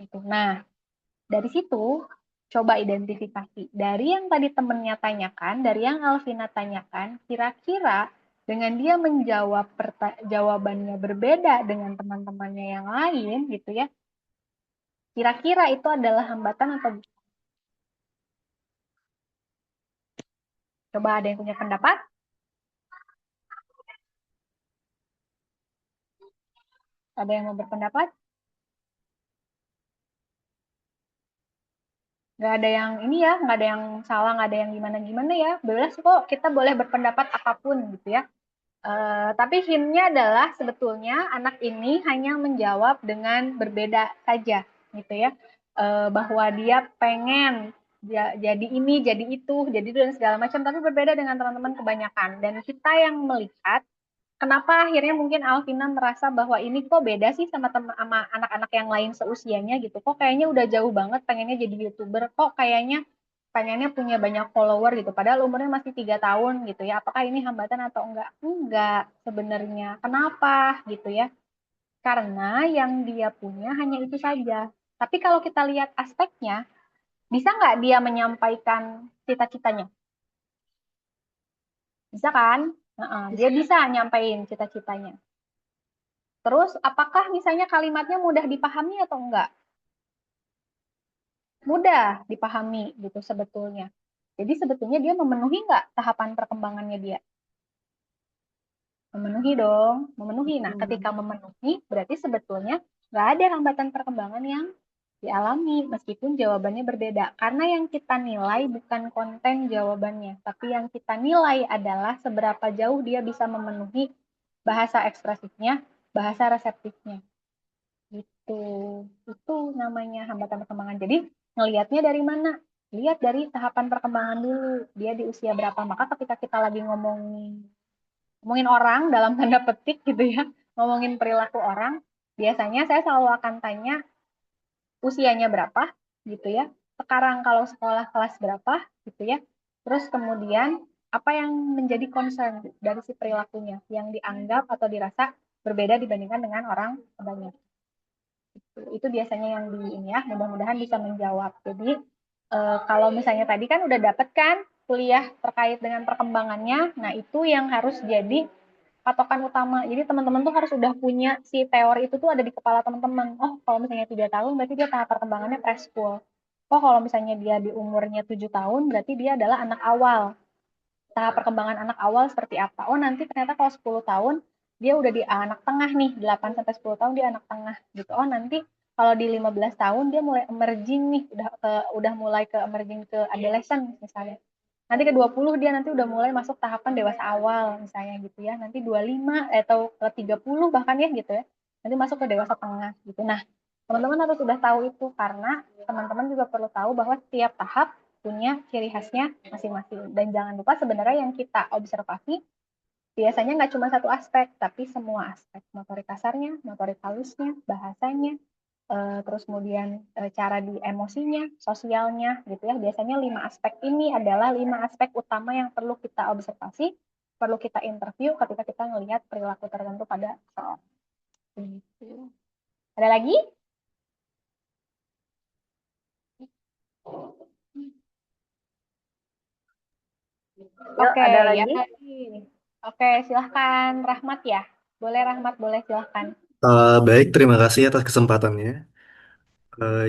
gitu. Nah, dari situ coba identifikasi. Dari yang tadi temennya tanyakan, dari yang Alvina tanyakan, kira-kira dengan dia menjawab jawabannya berbeda dengan teman-temannya yang lain gitu ya. Kira-kira itu adalah hambatan atau bukan? Coba ada yang punya pendapat? Ada yang mau berpendapat? Nggak ada yang ini ya, nggak ada yang salah, nggak ada yang gimana-gimana ya. Bebas kok, kita boleh berpendapat apapun gitu ya. Tapi hintnya adalah sebetulnya anak ini hanya menjawab dengan berbeda saja, gitu ya. Bahwa dia pengen jadi ini, jadi itu, jadi itu dan segala macam, tapi berbeda dengan teman-teman kebanyakan. Dan kita yang melihat kenapa akhirnya mungkin Alvina merasa bahwa ini kok beda sih sama sama anak-anak yang lain seusianya gitu. Kok kayaknya udah jauh banget pengennya jadi YouTuber, kok kayaknya pengennya punya banyak follower gitu. Padahal umurnya masih 3 tahun gitu ya. Apakah ini hambatan atau enggak? Enggak sebenarnya. Kenapa gitu ya? Karena yang dia punya hanya itu saja. Tapi kalau kita lihat aspeknya, bisa nggak dia menyampaikan cita-citanya? Bisa kan? Dia bisa nyampaikan cita-citanya. Terus, apakah misalnya kalimatnya mudah dipahami atau enggak? Mudah dipahami gitu sebetulnya. Jadi sebetulnya dia memenuhi enggak tahapan perkembangannya dia? Memenuhi dong, memenuhi. Nah, ketika memenuhi, berarti sebetulnya enggak ada hambatan perkembangan yang dialami, meskipun jawabannya berbeda. Karena yang kita nilai bukan konten jawabannya, tapi yang kita nilai adalah seberapa jauh dia bisa memenuhi bahasa ekspresifnya, bahasa reseptifnya. Gitu. Itu namanya hambatan perkembangan. Jadi ngelihatnya dari mana? Lihat dari tahapan perkembangan dulu. Dia di usia berapa? Maka ketika kita lagi ngomongin orang dalam tanda petik gitu ya, ngomongin perilaku orang, biasanya saya selalu akan tanya usianya berapa gitu ya. Sekarang kalau sekolah kelas berapa gitu ya. Terus kemudian apa yang menjadi concern dari si perilakunya yang dianggap atau dirasa berbeda dibandingkan dengan orang kebanyakan. Itu biasanya yang di ini ya, mudah-mudahan bisa menjawab. Jadi kalau misalnya tadi kan udah dapet kan kuliah terkait dengan perkembangannya, nah itu yang harus jadi patokan utama. Jadi teman-teman tuh harus udah punya si teori itu tuh ada di kepala teman-teman. Oh, kalau misalnya 3 tahun berarti dia tahap perkembangannya preschool. Oh, kalau misalnya dia di umurnya 7 tahun berarti dia adalah anak awal. Tahap perkembangan anak awal seperti apa? Oh, nanti ternyata kalau 10 tahun dia udah di anak tengah nih, 8 sampai 10 tahun dia anak tengah gitu. Oh, nanti kalau di 15 tahun dia mulai emerging nih, udah mulai ke emerging ke adolescent misalnya. Nanti ke 20 dia nanti udah mulai masuk tahapan dewasa awal misalnya gitu ya. Nanti 25 atau ke 30 bahkan ya gitu ya. Nanti masuk ke dewasa tengah gitu. Nah, teman-teman harus sudah tahu itu karena teman-teman juga perlu tahu bahwa setiap tahap punya ciri khasnya masing-masing. Dan jangan lupa sebenarnya yang kita observasi biasanya nggak cuma satu aspek, tapi semua aspek. Motorik kasarnya, motorik halusnya, bahasanya, terus kemudian cara di emosinya, sosialnya, gitu ya. Biasanya 5 aspek ini adalah 5 aspek utama yang perlu kita observasi, perlu kita interview ketika kita melihat perilaku tertentu pada seorang. Gitu. Ada lagi? Yuk, Oke, ada yang lagi? lagi. Oke, silahkan Rahmat ya. Boleh Rahmat, boleh silahkan. Baik, terima kasih atas kesempatannya.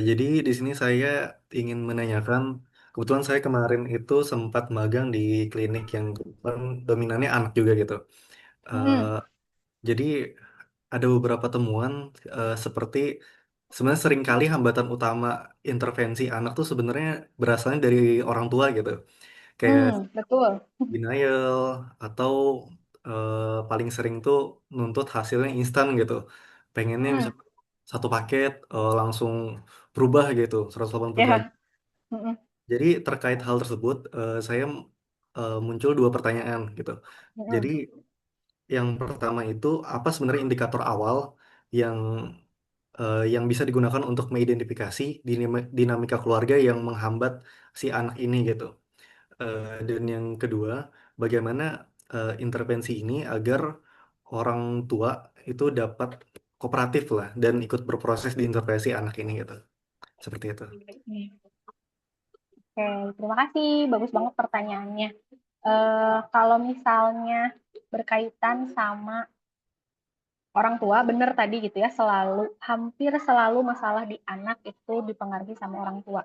Jadi di sini saya ingin menanyakan, kebetulan saya kemarin itu sempat magang di klinik yang kebetulan dominannya anak juga gitu. Eh, Hmm, jadi ada beberapa temuan seperti sebenarnya seringkali hambatan utama intervensi anak tuh sebenarnya berasalnya dari orang tua gitu. Kayak betul. denial atau paling sering tuh nuntut hasilnya instan gitu. Pengennya Hmm, bisa satu paket langsung berubah gitu 180 derajat. ya. Hmm, Jadi terkait hal tersebut saya muncul dua pertanyaan gitu. Jadi hmm. yang pertama itu apa sebenarnya indikator awal yang yang bisa digunakan untuk mengidentifikasi dinamika keluarga yang menghambat si anak ini gitu. Dan yang kedua, bagaimana intervensi ini agar orang tua itu dapat kooperatif lah dan ikut berproses di intervensi anak ini gitu. Seperti itu. Oke, terima kasih. Bagus banget pertanyaannya. Kalau misalnya berkaitan sama orang tua, bener tadi gitu ya, hampir selalu masalah di anak itu dipengaruhi sama orang tua.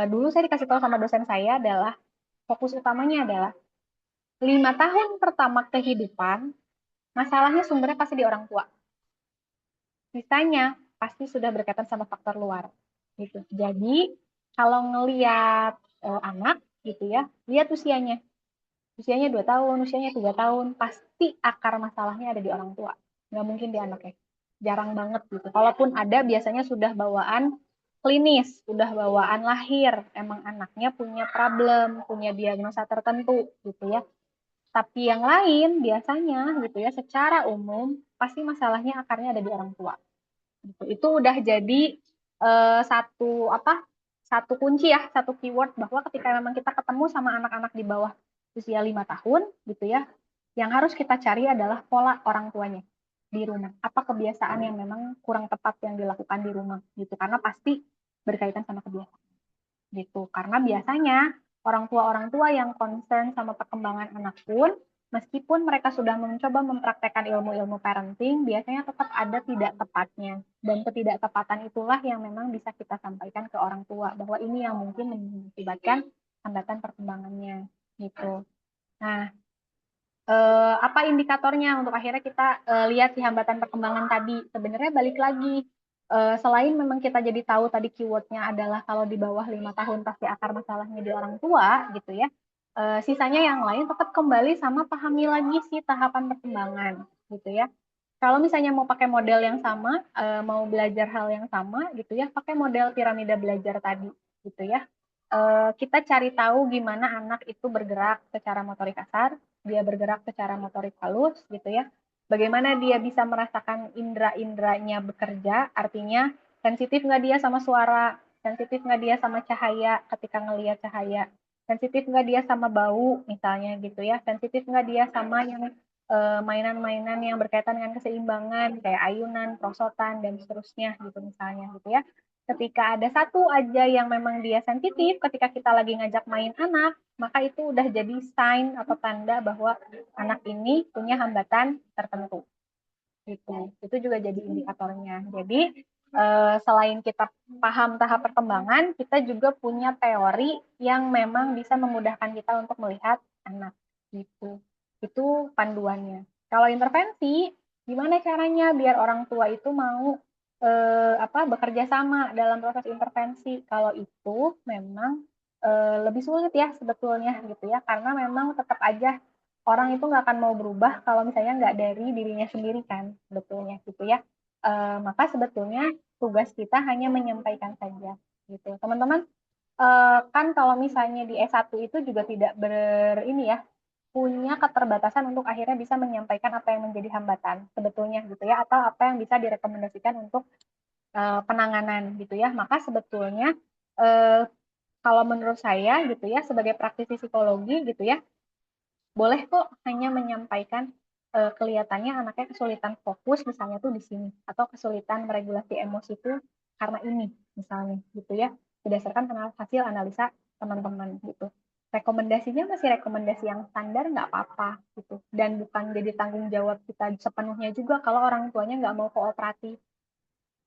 Dulu saya dikasih tahu sama dosen saya adalah fokus utamanya adalah 5 tahun pertama kehidupan, masalahnya sumbernya pasti di orang tua. Sisanya pasti sudah berkaitan sama faktor luar. Gitu. Jadi kalau ngelihat anak gitu ya, lihat usianya. Usianya 2 tahun, usianya 3 tahun, pasti akar masalahnya ada di orang tua. Nggak mungkin di anaknya. Jarang banget gitu. Kalaupun ada, biasanya sudah bawaan klinis, sudah bawaan lahir. Emang anaknya punya problem, punya diagnosa tertentu gitu ya. Tapi yang lain biasanya gitu ya, secara umum pasti masalahnya akarnya ada di orang tua. Gitu. Itu udah jadi satu kunci ya, satu keyword bahwa ketika memang kita ketemu sama anak-anak di bawah usia 5 tahun gitu ya, yang harus kita cari adalah pola orang tuanya di rumah. Apa kebiasaan yang memang kurang tepat yang dilakukan di rumah gitu, karena pasti berkaitan sama kebiasaan gitu. Karena biasanya orang tua yang concern sama perkembangan anak pun, meskipun mereka sudah mencoba mempraktekkan ilmu-ilmu parenting, biasanya tetap ada tidak tepatnya. Dan ketidaktepatan itulah yang memang bisa kita sampaikan ke orang tua, bahwa ini yang mungkin mengakibatkan hambatan perkembangannya gitu. Nah, apa indikatornya untuk akhirnya kita lihat si hambatan perkembangan tadi? Sebenarnya balik lagi, selain memang kita jadi tahu tadi keywordnya adalah kalau di bawah 5 tahun pasti akar masalahnya di orang tua gitu ya. Sisanya yang lain tetap kembali sama pahami lagi si tahapan perkembangan gitu ya. Kalau misalnya mau pakai model yang sama, mau belajar hal yang sama gitu ya, pakai model piramida belajar tadi gitu ya. Kita cari tahu gimana anak itu bergerak secara motorik kasar, dia bergerak secara motorik halus gitu ya. Bagaimana dia bisa merasakan indera-inderanya bekerja, artinya sensitif nggak dia sama suara, sensitif nggak dia sama cahaya ketika ngelihat cahaya, sensitif nggak dia sama bau misalnya gitu ya, sensitif nggak dia sama yang mainan-mainan yang berkaitan dengan keseimbangan kayak ayunan, prosotan dan seterusnya gitu misalnya gitu ya. Ketika ada satu aja yang memang dia sensitif ketika kita lagi ngajak main anak, maka itu udah jadi sign atau tanda bahwa anak ini punya hambatan tertentu gitu. Itu juga jadi indikatornya. Jadi selain kita paham tahap perkembangan, kita juga punya teori yang memang bisa memudahkan kita untuk melihat anak gitu. Itu panduannya. Kalau intervensi, gimana caranya biar orang tua itu mau bekerja sama dalam proses intervensi? Kalau itu memang lebih sulit ya sebetulnya gitu ya, karena memang tetap aja orang itu nggak akan mau berubah kalau misalnya nggak dari dirinya sendiri kan sebetulnya gitu ya. Maka sebetulnya tugas kita hanya menyampaikan saja gitu teman-teman. Kan kalau misalnya di S1 itu juga tidak ini ya, punya keterbatasan untuk akhirnya bisa menyampaikan apa yang menjadi hambatan sebetulnya gitu ya, atau apa yang bisa direkomendasikan untuk penanganan gitu ya. Maka sebetulnya eh, kalau menurut saya gitu ya, sebagai praktisi psikologi gitu ya, boleh kok hanya menyampaikan kelihatannya anaknya kesulitan fokus misalnya tuh di sini, atau kesulitan meregulasi emosi itu karena ini misalnya gitu ya, berdasarkan hasil analisa teman-teman gitu. Rekomendasinya masih rekomendasi yang standar, nggak apa-apa gitu, dan bukan jadi tanggung jawab kita sepenuhnya juga kalau orang tuanya nggak mau kooperatif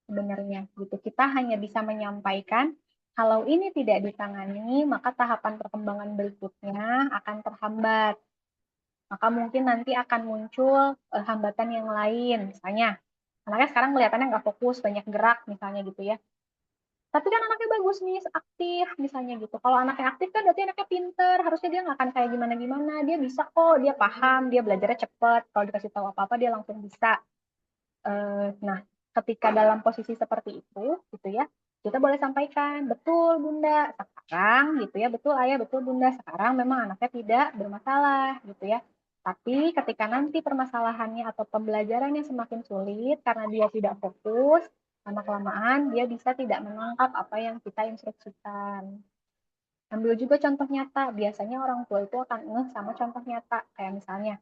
sebenarnya gitu. Kita hanya bisa menyampaikan kalau ini tidak ditangani maka tahapan perkembangan berikutnya akan terhambat, maka mungkin nanti akan muncul hambatan yang lain. Misalnya, anaknya sekarang kelihatannya nggak fokus, banyak gerak misalnya gitu ya. Tapi kan anaknya bagus nih, aktif misalnya gitu. Kalau anaknya aktif kan berarti anaknya pinter, harusnya dia nggak akan kayak gimana-gimana. Dia bisa kok, dia paham, dia belajarnya cepet. Kalau dikasih tahu apa-apa dia langsung bisa. Nah, ketika dalam posisi seperti itu, gitu ya, kita boleh sampaikan, betul Bunda, sekarang gitu ya, betul Ayah, betul Bunda, sekarang memang anaknya tidak bermasalah, gitu ya. Tapi ketika nanti permasalahannya atau pembelajarannya semakin sulit karena dia tidak fokus, lama-kelamaan dia bisa tidak menangkap apa yang kita instruksikan. Ambil juga contoh nyata, biasanya orang tua itu akan ngeh sama contoh nyata, kayak misalnya,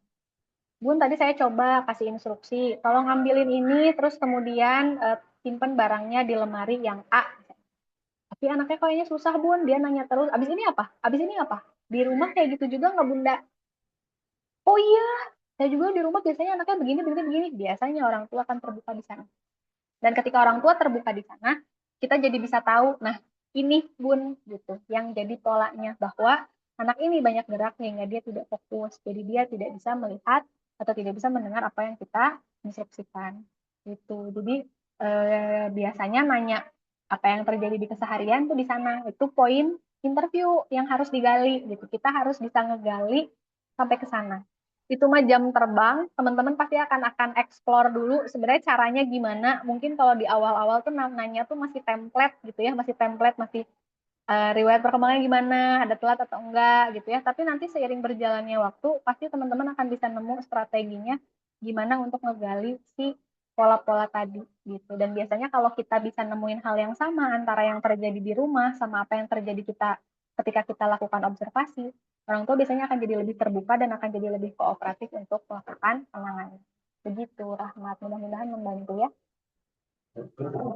Bun, tadi saya coba kasih instruksi, tolong ambilin ini, terus kemudian simpen barangnya di lemari yang A. Tapi anaknya kayaknya susah, Bun. Dia nanya terus, abis ini apa? Abis ini apa? Di rumah kayak gitu juga nggak, Bunda? Oh iya, saya juga di rumah biasanya anaknya begini, begini, begini. Biasanya orang tua akan terbuka di sana. Dan ketika orang tua terbuka di sana, kita jadi bisa tahu, nah ini Bun, gitu, yang jadi polanya, bahwa anak ini banyak gerak sehingga dia tidak fokus. Jadi dia tidak bisa melihat atau tidak bisa mendengar apa yang kita instruksikan. Gitu. Jadi biasanya nanya apa yang terjadi di keseharian tuh di sana. Itu poin interview yang harus digali gitu. Kita harus bisa ngegali sampai ke sana. Itu mah jam terbang, teman-teman pasti akan explore dulu sebenarnya caranya gimana. Mungkin kalau di awal-awal tuh nanya tuh masih template gitu ya, masih template, masih riwayat perkembangannya gimana, ada telat atau enggak gitu ya. Tapi nanti seiring berjalannya waktu, pasti teman-teman akan bisa nemu strateginya gimana untuk ngegali si pola-pola tadi gitu. Dan biasanya kalau kita bisa nemuin hal yang sama antara yang terjadi di rumah sama apa yang terjadi kita ketika kita lakukan observasi, orang tua biasanya akan jadi lebih terbuka dan akan jadi lebih kooperatif untuk melakukan penanganan. Begitu, Rahmat. Mudah-mudahan membantu ya.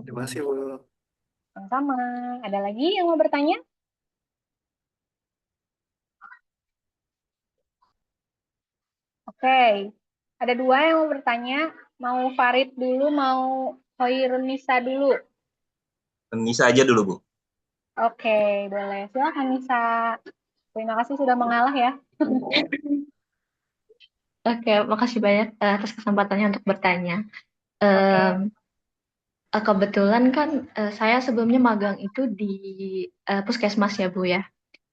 Terima kasih, Bu. Sama-sama. Ada lagi yang mau bertanya? Oke, ada dua yang mau bertanya. Mau Farid dulu, mau Hoirunisa dulu. Nisa aja dulu, Bu. Oke, boleh. Silakan Nisa. Terima kasih sudah mengalah ya. Oke, makasih banyak atas kesempatannya untuk bertanya. Oke. Kebetulan kan saya sebelumnya magang itu di puskesmas ya Bu ya.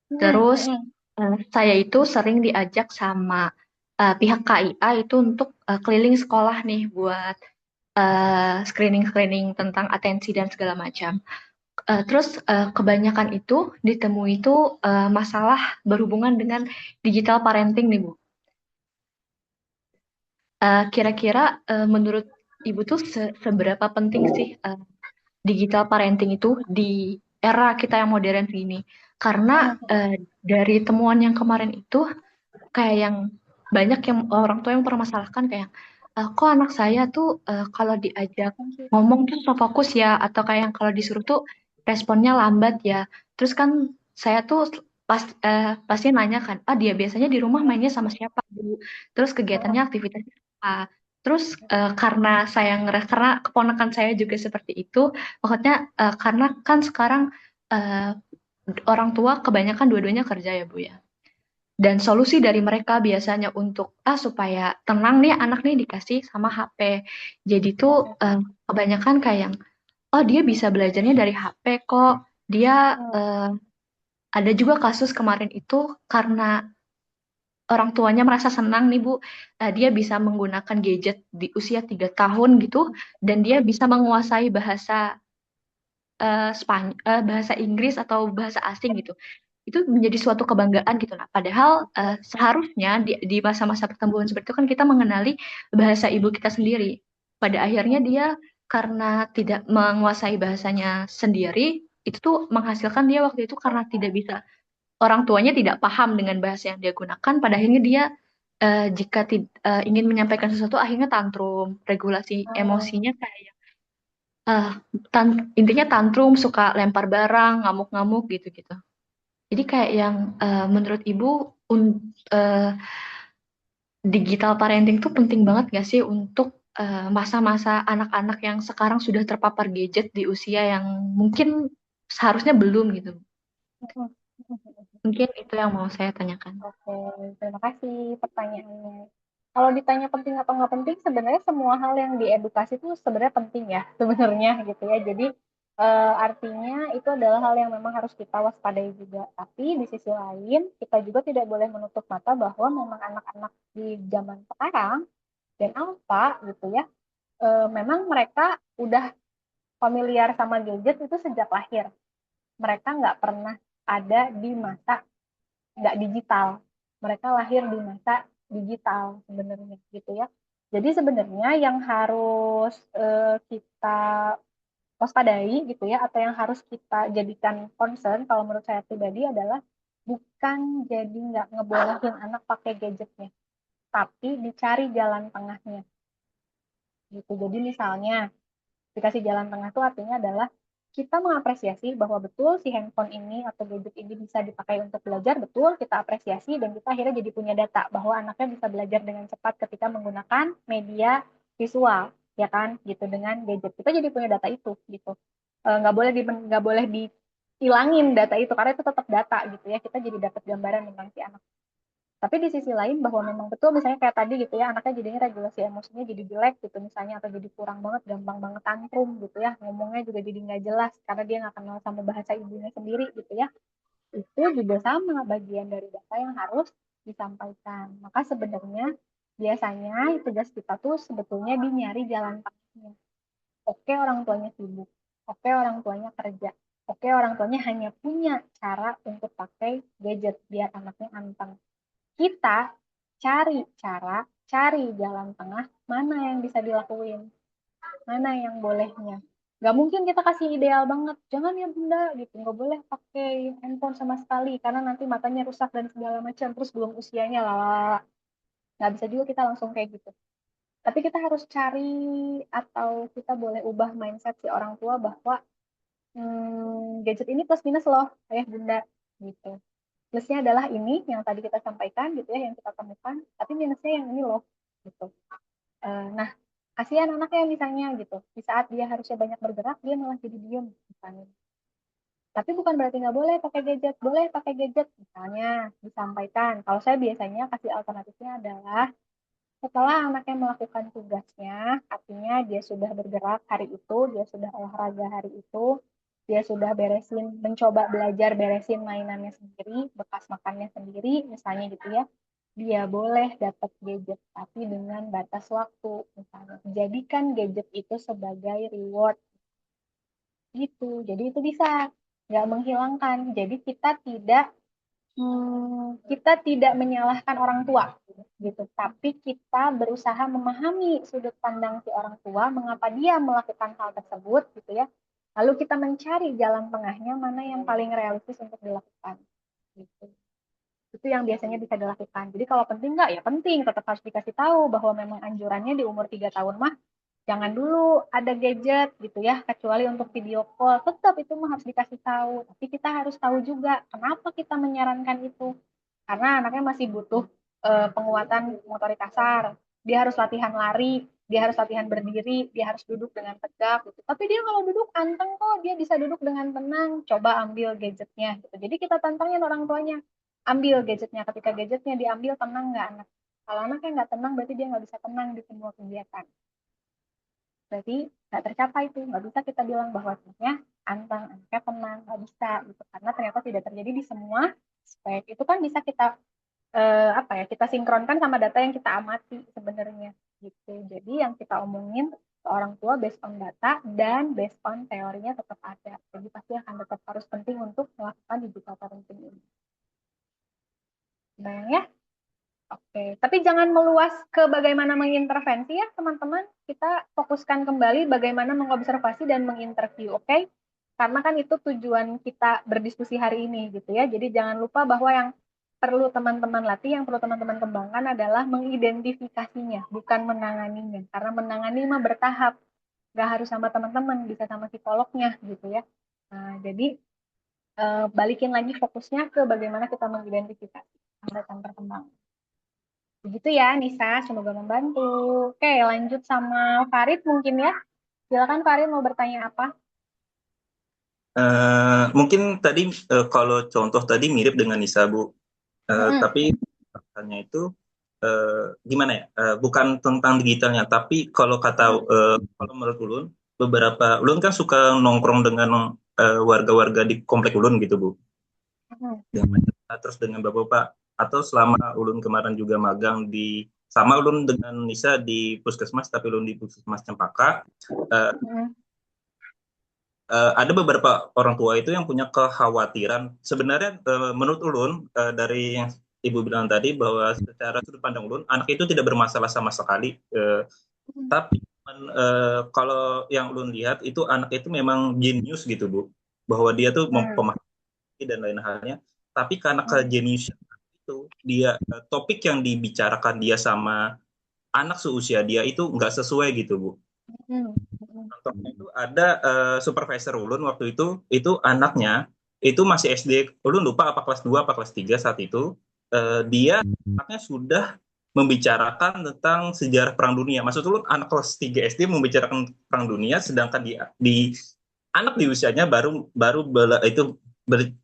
Terus saya itu sering diajak sama pihak KIA itu untuk keliling sekolah nih buat screening-screening tentang atensi dan segala macam. Terus kebanyakan itu ditemui itu masalah berhubungan dengan digital parenting nih Bu. Kira-kira menurut Ibu tuh seberapa penting sih digital parenting itu di era kita yang modern ini? Karena dari temuan yang kemarin itu kayak yang banyak yang orang tua yang permasalahkan kayak kok anak saya tuh kalau diajak ngomong tuh susah fokus ya, atau kayak yang kalau disuruh tuh responnya lambat ya. Terus kan saya tuh pasti nanya kan, dia biasanya di rumah mainnya sama siapa Bu? Terus kegiatannya aktivitasnya apa? Terus karena keponakan saya juga seperti itu, maksudnya karena kan sekarang orang tua kebanyakan dua-duanya kerja ya Bu ya. Dan solusi dari mereka biasanya untuk supaya tenang nih anak nih dikasih sama HP. Jadi tuh kebanyakan kayak yang dia bisa belajarnya dari HP kok. Dia ada juga kasus kemarin itu karena orang tuanya merasa senang nih Bu, dia bisa menggunakan gadget di usia 3 tahun gitu, dan dia bisa menguasai bahasa bahasa Inggris atau bahasa asing gitu. Itu menjadi suatu kebanggaan gitu. Nah, padahal seharusnya di masa-masa pertumbuhan seperti itu kan kita mengenali bahasa ibu kita sendiri. Pada akhirnya dia karena tidak menguasai bahasanya sendiri, itu tuh menghasilkan dia waktu itu karena tidak bisa, orang tuanya tidak paham dengan bahasa yang dia gunakan, pada akhirnya dia jika ingin menyampaikan sesuatu akhirnya tantrum, regulasi emosinya kayak eh, intinya tantrum, suka lempar barang, ngamuk-ngamuk gitu-gitu. Jadi kayak yang menurut Ibu eh, digital parenting tuh penting banget gak sih untuk masa-masa anak-anak yang sekarang sudah terpapar gadget di usia yang mungkin seharusnya belum gitu. Mungkin itu yang mau saya tanyakan. Oke, terima kasih pertanyaannya. Kalau ditanya penting atau nggak penting, sebenarnya semua hal yang diedukasi itu sebenarnya penting ya, sebenarnya gitu ya. Jadi artinya itu adalah hal yang memang harus kita waspadai juga. Tapi di sisi lain, kita juga tidak boleh menutup mata bahwa memang anak-anak di zaman sekarang dan alfa gitu ya, memang mereka udah familiar sama gadget itu sejak lahir. Mereka nggak pernah ada di masa nggak digital. Mereka lahir di masa digital sebenarnya gitu ya. Jadi sebenarnya yang harus kita waspadai gitu ya, atau yang harus kita jadikan concern kalau menurut saya pribadi adalah bukan jadi nggak ngebolehin anak pakai gadgetnya, tapi dicari jalan tengahnya gitu. Jadi misalnya dikasih jalan tengah itu artinya adalah kita mengapresiasi bahwa betul si handphone ini atau gadget ini bisa dipakai untuk belajar, betul kita apresiasi dan kita akhirnya jadi punya data bahwa anaknya bisa belajar dengan cepat ketika menggunakan media visual, ya kan, gitu dengan gadget. Kita jadi punya data itu, gitu. Nggak boleh dihilangin data itu karena itu tetap data, gitu ya. Kita jadi dapat gambaran tentang si anak. Tapi di sisi lain bahwa memang betul misalnya kayak tadi gitu ya, anaknya jadinya regulasi emosinya jadi jelek gitu misalnya, atau jadi kurang banget, gampang banget tantrum gitu ya, ngomongnya juga jadi nggak jelas karena dia nggak kenal sama bahasa ibunya sendiri gitu ya. Itu juga sama bagian dari data yang harus disampaikan. Maka sebenarnya biasanya tugas kita tuh sebetulnya di nyari jalan tengahnya. Oke, orang tuanya sibuk. Oke, orang tuanya kerja. Oke, orang tuanya hanya punya cara untuk pakai gadget biar anaknya anteng. Kita cari cara, cari jalan tengah, mana yang bisa dilakuin, mana yang bolehnya. Gak mungkin kita kasih ideal banget, jangan ya bunda gitu, nggak boleh pakai handphone sama sekali karena nanti matanya rusak dan segala macam, terus belum usianya lalala. Nggak bisa juga kita langsung kayak gitu. Tapi kita harus cari atau kita boleh ubah mindset si orang tua bahwa gadget ini plus minus loh, ayah bunda gitu. Plusnya adalah ini yang tadi kita sampaikan gitu ya, yang kita temukan, tapi minusnya yang ini loh gitu. Nah, kasihan anaknya misalnya gitu, di saat dia harusnya banyak bergerak dia malah jadi diem misalnya. Tapi bukan berarti nggak boleh pakai gadget, boleh pakai gadget misalnya disampaikan. Kalau saya biasanya kasih alternatifnya adalah setelah anaknya melakukan tugasnya, artinya dia sudah bergerak hari itu, dia sudah olahraga hari itu, dia sudah beresin, mencoba belajar beresin mainannya sendiri, bekas makannya sendiri, misalnya gitu ya. Dia boleh dapat gadget, tapi dengan batas waktu. Misalnya, jadikan gadget itu sebagai reward gitu. Jadi itu bisa nggak menghilangkan. Jadi kita tidak menyalahkan orang tua gitu, tapi kita berusaha memahami sudut pandang si orang tua mengapa dia melakukan hal tersebut gitu ya, lalu kita mencari jalan tengahnya mana yang paling realistis untuk dilakukan gitu. Itu yang biasanya bisa dilakukan. Jadi kalau penting nggak ya penting, tetap harus dikasih tahu bahwa memang anjurannya di umur 3 tahun mah jangan dulu ada gadget gitu ya, kecuali untuk video call. Tetap itu mah harus dikasih tahu. Tapi kita harus tahu juga kenapa kita menyarankan itu. Karena anaknya masih butuh penguatan motorik kasar. Dia harus latihan lari, dia harus latihan berdiri, dia harus duduk dengan tegak gitu. Tapi dia kalau duduk anteng kok, dia bisa duduk dengan tenang. Coba ambil gadgetnya gitu. Jadi kita tantangin orang tuanya. Ambil gadgetnya. Ketika gadgetnya diambil, tenang nggak anak? Kalau anaknya nggak tenang, berarti dia nggak bisa tenang di semua kegiatan. Berarti nggak tercapai tuh, nggak bisa kita bilang bahwa anaknya anteng, anaknya tenang, nggak bisa gitu, karena ternyata tidak terjadi di semua aspek. Itu kan bisa kita kita sinkronkan sama data yang kita amati sebenarnya gitu. Jadi yang kita omongin ke orang tua based on data dan based on teorinya tetap ada. Jadi pasti akan tetap harus penting untuk melakukan digital parenting ini. Bayang ya? Oke, tapi jangan meluas ke bagaimana mengintervensi ya teman-teman. Kita fokuskan kembali bagaimana mengobservasi dan menginterview, oke? Karena kan itu tujuan kita berdiskusi hari ini gitu ya. Jadi jangan lupa bahwa yang perlu teman-teman latih, yang perlu teman-teman kembangkan adalah mengidentifikasinya, bukan menanganinya. Karena menangani mah bertahap, nggak harus sama teman-teman, bisa sama psikolognya gitu ya. Nah, jadi balikin lagi fokusnya ke bagaimana kita mengidentifikasi hambatan perkembangan. Begitu ya, Nisa. Semoga membantu. Oke, lanjut sama Farid mungkin ya. Silakan Farid, mau bertanya apa? Mungkin tadi kalau contoh tadi mirip dengan Nisa, Bu. Tapi katanya itu gimana ya? Bukan tentang digitalnya, tapi kalau kalau menurut Ulun, Ulun kan suka nongkrong dengan warga-warga di komplek Ulun gitu, Bu. Terus dengan bapak-bapak, atau selama Ulun kemarin juga magang sama Ulun dengan Nisa di puskesmas, tapi Ulun di puskesmas Cempaka. Ada beberapa orang tua itu yang punya kekhawatiran. Sebenarnya menurut Ulun, dari yang Ibu bilang tadi, bahwa secara sudut pandang Ulun, anak itu tidak bermasalah sama sekali. Tapi kalau yang Ulun lihat itu, anak itu memang jenius gitu, Bu. Bahwa dia tuh memahami dan lain halnya. Tapi karena kejeniusan itu, topik yang dibicarakan dia sama anak seusia dia itu nggak sesuai gitu, Bu. Contohnya itu ada supervisor Ulun waktu itu anaknya itu masih SD, Ulun lupa apa kelas 2 apa kelas 3 saat itu. Dia anaknya sudah membicarakan tentang sejarah Perang Dunia. Maksud Ulun, anak kelas 3 SD membicarakan Perang Dunia, sedangkan di anak di usianya baru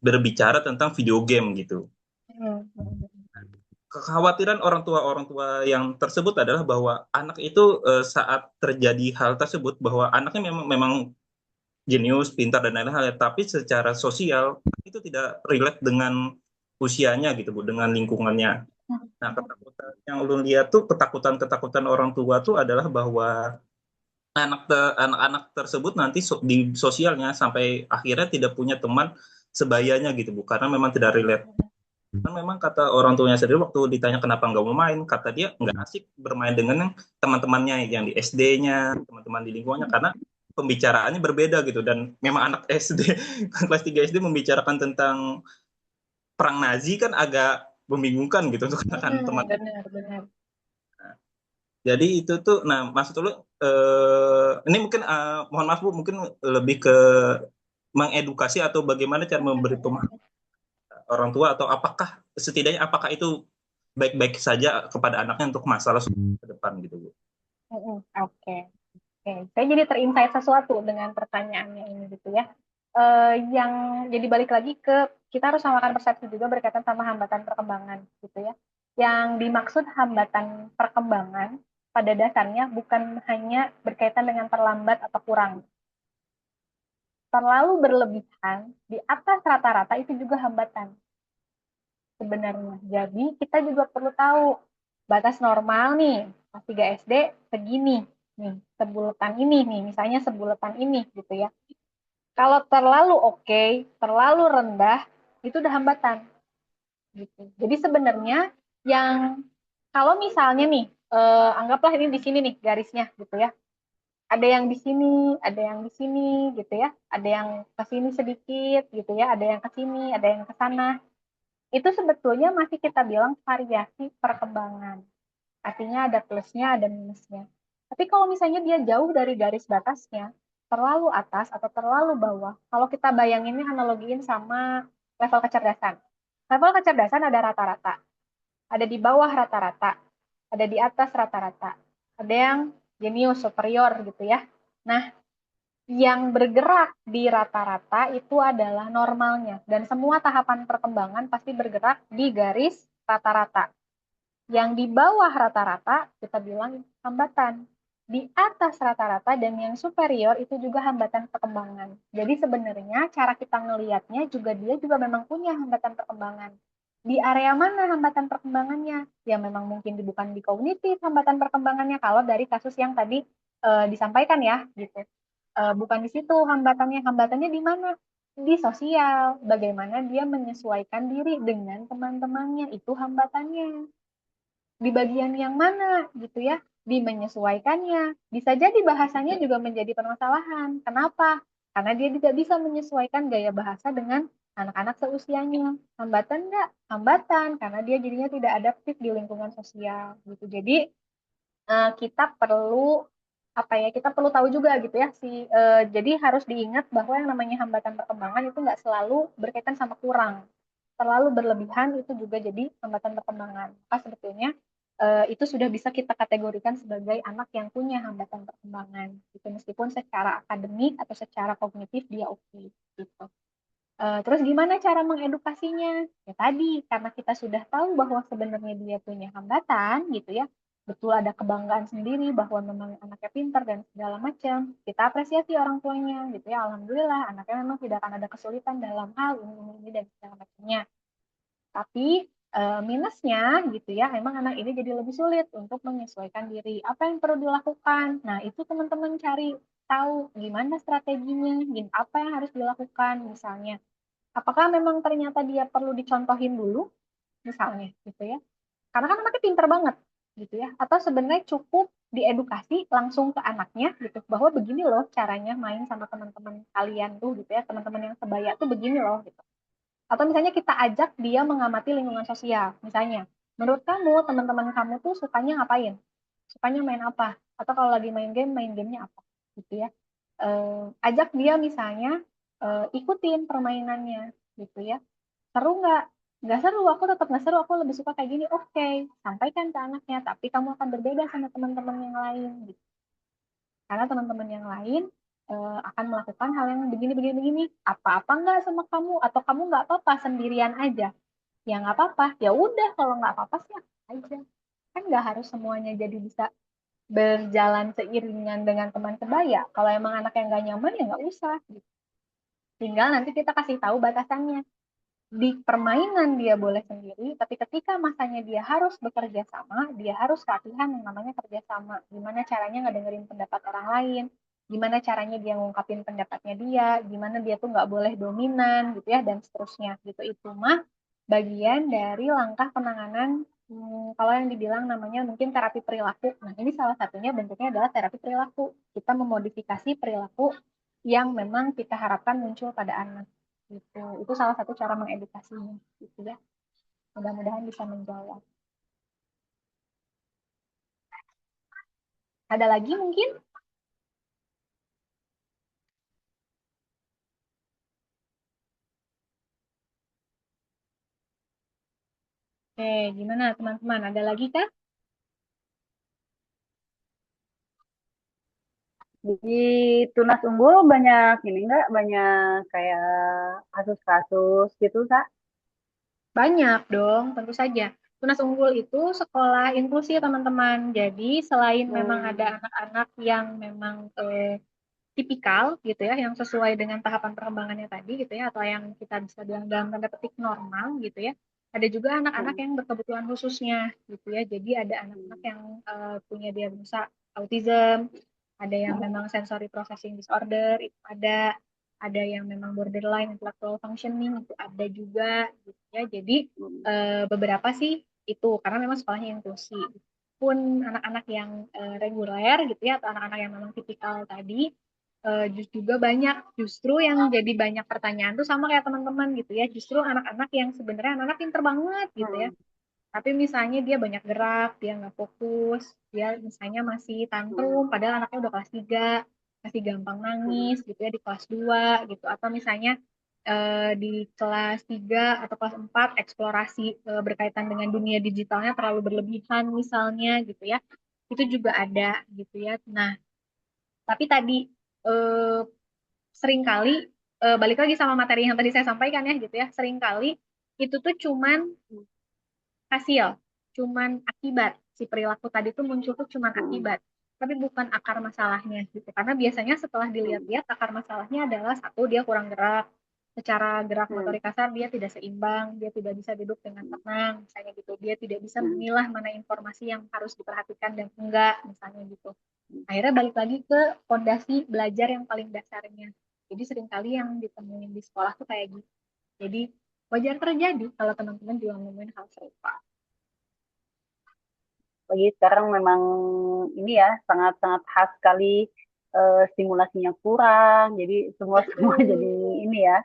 berbicara tentang video game gitu. Kekhawatiran orang tua yang tersebut adalah bahwa anak itu saat terjadi hal tersebut, bahwa anaknya memang jenius, pintar dan lain-lain, tapi secara sosial itu tidak relate dengan usianya gitu, Bu, dengan lingkungannya. Nah, ketakutan yang Ulun lihat tuh, ketakutan orang tua tuh adalah bahwa anak-anak tersebut nanti di sosialnya sampai akhirnya tidak punya teman sebayanya gitu, Bu, karena memang tidak relate. Kan memang kata orang tuanya sendiri waktu ditanya kenapa nggak mau main, kata dia nggak asik bermain dengan teman-temannya yang di SD-nya, teman-teman di lingkungannya, karena pembicaraannya berbeda gitu. Dan memang anak SD kelas 3 SD membicarakan tentang perang Nazi kan agak membingungkan gitu untuk teman. Benar. Jadi itu tuh, nah maksud dulu ini mungkin mohon maaf Bu, mungkin lebih ke mengedukasi atau bagaimana cara memberi pemahaman orang tua, atau setidaknya apakah itu baik-baik saja kepada anaknya untuk masalah ke depan gitu, Bu. Oke. Saya jadi terinsight sesuatu dengan pertanyaannya ini gitu ya. Yang jadi balik lagi ke kita harus samakan persepsi juga berkaitan sama hambatan perkembangan gitu ya. Yang dimaksud hambatan perkembangan pada dasarnya bukan hanya berkaitan dengan terlambat atau kurang. Terlalu berlebihan di atas rata-rata itu juga hambatan sebenarnya. Jadi kita juga perlu tahu batas normal nih, kelas 3 SD segini nih, sebulatan ini nih, misalnya sebulatan ini gitu ya. Kalau terlalu oke, terlalu rendah, itu udah hambatan gitu. Jadi sebenarnya yang kalau misalnya nih, anggaplah ini di sini nih garisnya gitu ya. Ada yang di sini, ada yang di sini gitu ya. Ada yang ke sini sedikit gitu ya, ada yang ke sini, ada yang ke sana. Itu sebetulnya masih kita bilang variasi perkembangan. Artinya ada plusnya, ada minusnya. Tapi kalau misalnya dia jauh dari garis batasnya, terlalu atas atau terlalu bawah, kalau kita bayanginnya analogiin sama level kecerdasan. Level kecerdasan ada rata-rata, ada di bawah rata-rata, ada di atas rata-rata, ada yang jenius, superior gitu ya. Nah, yang bergerak di rata-rata itu adalah normalnya. Dan semua tahapan perkembangan pasti bergerak di garis rata-rata. Yang di bawah rata-rata kita bilang hambatan. Di atas rata-rata dan yang superior itu juga hambatan perkembangan. Jadi sebenarnya cara kita ngelihatnya juga dia juga memang punya hambatan perkembangan. Di area mana hambatan perkembangannya? Ya memang mungkin bukan di kognitif hambatan perkembangannya kalau dari kasus yang tadi disampaikan ya gitu. Bukan di situ hambatannya. Hambatannya di mana? Di sosial. Bagaimana dia menyesuaikan diri dengan teman-temannya. Itu hambatannya. Di bagian yang mana gitu ya? Di menyesuaikannya. Bisa jadi bahasanya juga menjadi permasalahan. Kenapa? Karena dia tidak bisa menyesuaikan gaya bahasa dengan anak-anak seusianya. Hambatan nggak? Hambatan, karena dia jadinya tidak adaptif di lingkungan sosial gitu. Jadi kita perlu apa ya? Kita perlu tahu juga gitu ya jadi harus diingat bahwa yang namanya hambatan perkembangan itu nggak selalu berkaitan sama kurang. Terlalu berlebihan itu juga jadi hambatan perkembangan. Maka sebetulnya itu sudah bisa kita kategorikan sebagai anak yang punya hambatan perkembangan gitu, meskipun secara akademik atau secara kognitif dia oke gitu. Terus gimana cara mengedukasinya? Ya tadi, karena kita sudah tahu bahwa sebenarnya dia punya hambatan gitu ya, betul ada kebanggaan sendiri bahwa memang anaknya pintar dan segala macam. Kita apresiasi orang tuanya gitu ya, alhamdulillah anaknya memang tidak akan ada kesulitan dalam hal ini dan segala macamnya. Tapi minusnya gitu ya, memang anak ini jadi lebih sulit untuk menyesuaikan diri. Apa yang perlu dilakukan? Nah, itu teman-teman cari tahu gimana strateginya, apa yang harus dilakukan misalnya. Apakah memang ternyata dia perlu dicontohin dulu, misalnya, gitu ya? Karena kan anaknya pinter banget, gitu ya. Atau sebenarnya cukup diedukasi langsung ke anaknya, gitu, bahwa begini loh caranya main sama teman-teman kalian tuh, gitu ya, teman-teman yang sebaya tuh begini loh, gitu. Atau misalnya kita ajak dia mengamati lingkungan sosial, misalnya, menurut kamu teman-teman kamu tuh sukanya ngapain? Sukanya main apa? Atau kalau lagi main gamenya apa? Gitu ya. Ajak dia misalnya ikutin permainannya, gitu ya. Seru nggak? Nggak seru, aku tetap nggak seru, aku lebih suka kayak gini. Oke, sampaikan ke anaknya, tapi kamu akan berbeda sama teman-teman yang lain. Gitu. Karena teman-teman yang lain akan melakukan hal yang begini. Apa-apa nggak sama kamu? Atau kamu nggak apa-apa, sendirian aja? Ya nggak apa-apa. Ya udah, kalau nggak apa-apa sih aja. Kan nggak harus semuanya jadi bisa berjalan seiringan dengan teman sebaya. Kalau emang anak yang nggak nyaman, ya nggak usah. Gitu. Tinggal nanti kita kasih tahu batasannya. Di permainan dia boleh sendiri, tapi ketika masanya dia harus bekerja sama, dia harus latihan yang namanya kerja sama. Gimana caranya ngedengerin pendapat orang lain, gimana caranya dia ngungkapin pendapatnya dia, gimana dia tuh nggak boleh dominan gitu ya, dan seterusnya gitu. Itu mah bagian dari langkah penanganan kalau yang dibilang namanya mungkin terapi perilaku. Nah, ini salah satunya bentuknya adalah terapi perilaku. Kita memodifikasi perilaku yang memang kita harapkan muncul pada anak. Gitu. Itu salah satu cara mengedukasinya, gitu ya. Mudah-mudahan bisa menjawab. Ada lagi mungkin? Gimana teman-teman? Ada lagi kah? Di Tunas Unggul banyak ini enggak, banyak kayak kasus-kasus gitu, Kak? Banyak dong, tentu saja. Tunas Unggul itu sekolah inklusi teman-teman. Jadi selain memang ada anak-anak yang memang tipikal gitu ya, yang sesuai dengan tahapan perkembangannya tadi gitu ya, atau yang kita bisa bilang dalam tanda petik normal gitu ya. Ada juga anak-anak yang berkebutuhan khususnya gitu ya. Jadi ada anak-anak yang punya diagnosa autism, ada yang memang sensory processing disorder, itu ada yang memang borderline intellectual functioning itu ada juga gitu ya. Jadi beberapa sih itu karena memang sekolahnya inklusi. Pun anak-anak yang reguler gitu ya, atau anak-anak yang memang tipikal tadi juga banyak, justru yang jadi banyak pertanyaan tuh sama kayak teman-teman gitu ya, justru anak-anak yang sebenarnya anak-anak pinter banget gitu ya, tapi misalnya dia banyak gerak, dia nggak fokus, dia misalnya masih tantrum padahal anaknya udah kelas 3, masih gampang nangis gitu ya di kelas 2 gitu, atau misalnya di kelas 3 atau kelas 4 eksplorasi berkaitan dengan dunia digitalnya terlalu berlebihan misalnya gitu ya, itu juga ada gitu ya. Nah, tapi tadi eh, seringkali balik lagi sama materi yang tadi saya sampaikan ya gitu ya, seringkali itu tuh cuman hasil, cuman akibat si perilaku tadi tuh muncul tuh cuman akibat, tapi bukan akar masalahnya gitu. Karena biasanya setelah dilihat-lihat akar masalahnya adalah satu, dia kurang gerak, secara gerak motorik kasar dia tidak seimbang, dia tidak bisa duduk dengan tenang misalnya gitu, dia tidak bisa memilah mana informasi yang harus diperhatikan dan enggak misalnya gitu. Akhirnya balik lagi ke fondasi belajar yang paling dasarnya. Jadi seringkali yang ditemuin di sekolah tuh kayak gitu. Jadi wajar terjadi kalau teman-teman juga nemuin hal serupa. Lagi sekarang memang ini ya sangat-sangat khas sekali, stimulasinya kurang, jadi semua semua jadi ini ya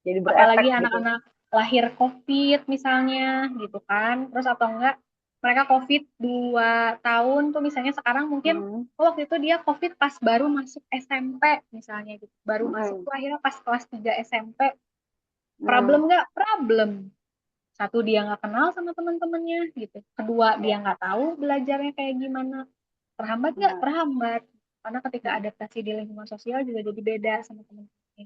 Jadi Apalagi berefek gitu. anak-anak lahir COVID misalnya gitu kan. Terus atau enggak mereka COVID 2 tahun tuh misalnya sekarang mungkin waktu itu dia COVID pas baru masuk SMP misalnya gitu. Baru masuk tuh akhirnya pas kelas 3 SMP. Problem nggak? Problem. Satu, dia nggak kenal sama teman-temannya gitu. Kedua, dia nggak tahu belajarnya kayak gimana. Terhambat nggak? Terhambat. Karena ketika adaptasi di lingkungan sosial juga jadi beda sama teman-temannya.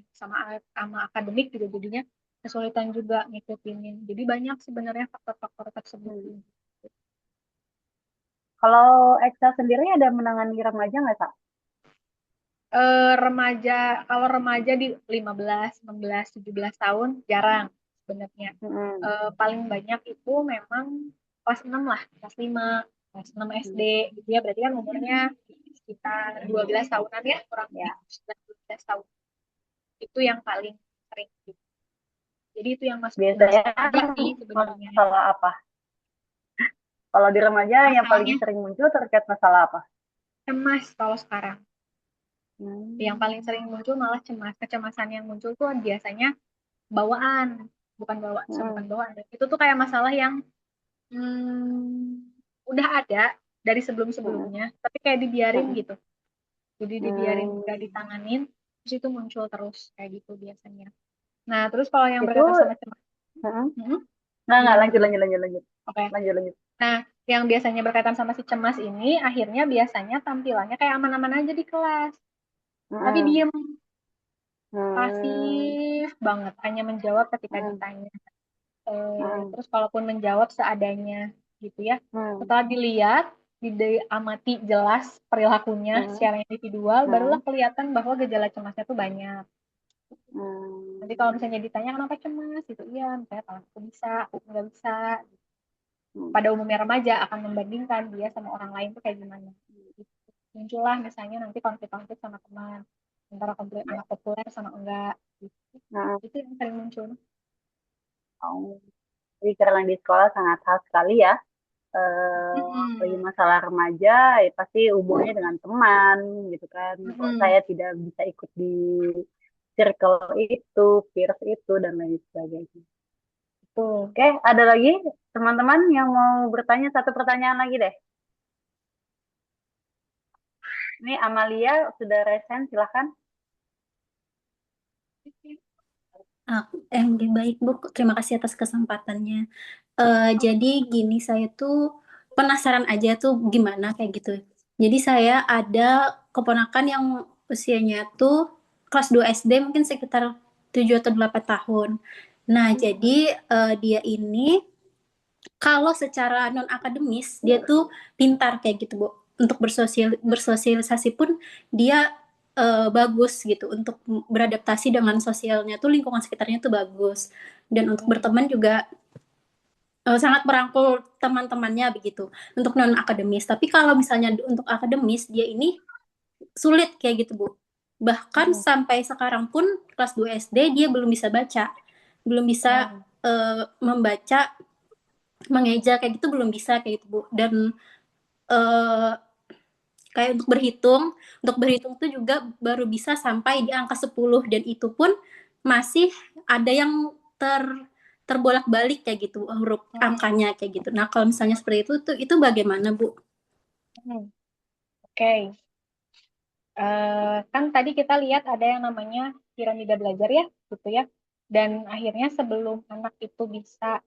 Sama akademik juga jadinya kesulitan juga ngikutinnya. Jadi banyak sebenarnya faktor-faktor tersebut. Kalau Eksa sendiri ada menangani remaja nggak, Kak? Remaja, kalau remaja di 15, 16, 17 tahun jarang sebenarnya. Paling banyak itu memang kelas 6 lah, kelas 5, kelas 6 SD gitu ya. Berarti kan umurnya sekitar 12 tahunan ya, kurang lebih 12 tahun. Itu yang paling sering gitu. Jadi itu yang masuk Biasanya sih sebenarnya. masalah apa? Kalau di remaja yang paling sering muncul terkait masalah apa? Cemas kalau sekarang. Yang paling sering muncul malah cemas. Kecemasan yang muncul tuh biasanya bawaan, bukan bawaan. Itu tuh kayak masalah yang udah ada dari sebelum-sebelumnya, tapi kayak dibiarin gitu. Jadi dibiarin, nggak ditanganin, terus itu muncul terus kayak gitu biasanya. Nah, terus kalau yang berkaitan sama cemas, nggak lanjut. Oke. Lanjut. Nah, yang biasanya berkaitan sama si cemas ini, akhirnya biasanya tampilannya kayak aman-aman aja di kelas, tapi diem, pasif banget, hanya menjawab ketika ditanya. Terus kalaupun menjawab seadanya gitu ya. Setelah dilihat, diamati jelas perilakunya secara individual, barulah kelihatan bahwa gejala cemasnya tuh banyak. Nanti kalau misalnya ditanya kenapa cemas gitu, iya misalnya kalau aku bisa, aku nggak bisa. Pada umumnya remaja akan membandingkan dia sama orang lain tuh kayak gimana. Muncullah misalnya nanti konflik-konflik sama teman, antara konflik anak populer sama enggak. Gitu. Itu yang sering muncul. Jadi karena di sekolah sangat khas sekali ya. Bagi masalah remaja ya pasti hubungannya dengan teman gitu kan. Kok saya tidak bisa ikut di circle itu, peers itu dan lain sebagainya. Oke, ada lagi teman-teman yang mau bertanya satu pertanyaan lagi deh. Ini Amalia sudah resen, silahkan. Baik Bu, terima kasih atas kesempatannya. Jadi gini, saya tuh penasaran aja tuh gimana kayak gitu. Jadi saya ada keponakan yang usianya tuh kelas 2 SD mungkin sekitar 7 atau 8 tahun. Nah, jadi dia ini kalau secara non akademis dia tuh pintar kayak gitu Bu. Untuk bersosialisasi pun dia bagus gitu, untuk beradaptasi dengan sosialnya tuh, lingkungan sekitarnya tuh bagus, dan untuk berteman juga sangat merangkul teman-temannya begitu untuk non akademis. Tapi kalau misalnya untuk akademis dia ini sulit kayak gitu Bu. Bahkan sampai sekarang pun kelas 2 SD dia belum bisa baca, belum bisa membaca, mengeja kayak gitu, belum bisa kayak gitu Bu. Dan kayak untuk berhitung tuh juga baru bisa sampai di angka 10, dan itu pun masih ada yang terbolak-balik kayak gitu huruf angkanya kayak gitu. Nah, kalau misalnya seperti itu bagaimana Bu? Oke. Kan tadi kita lihat ada yang namanya piramida belajar ya, gitu ya. Dan akhirnya sebelum anak itu bisa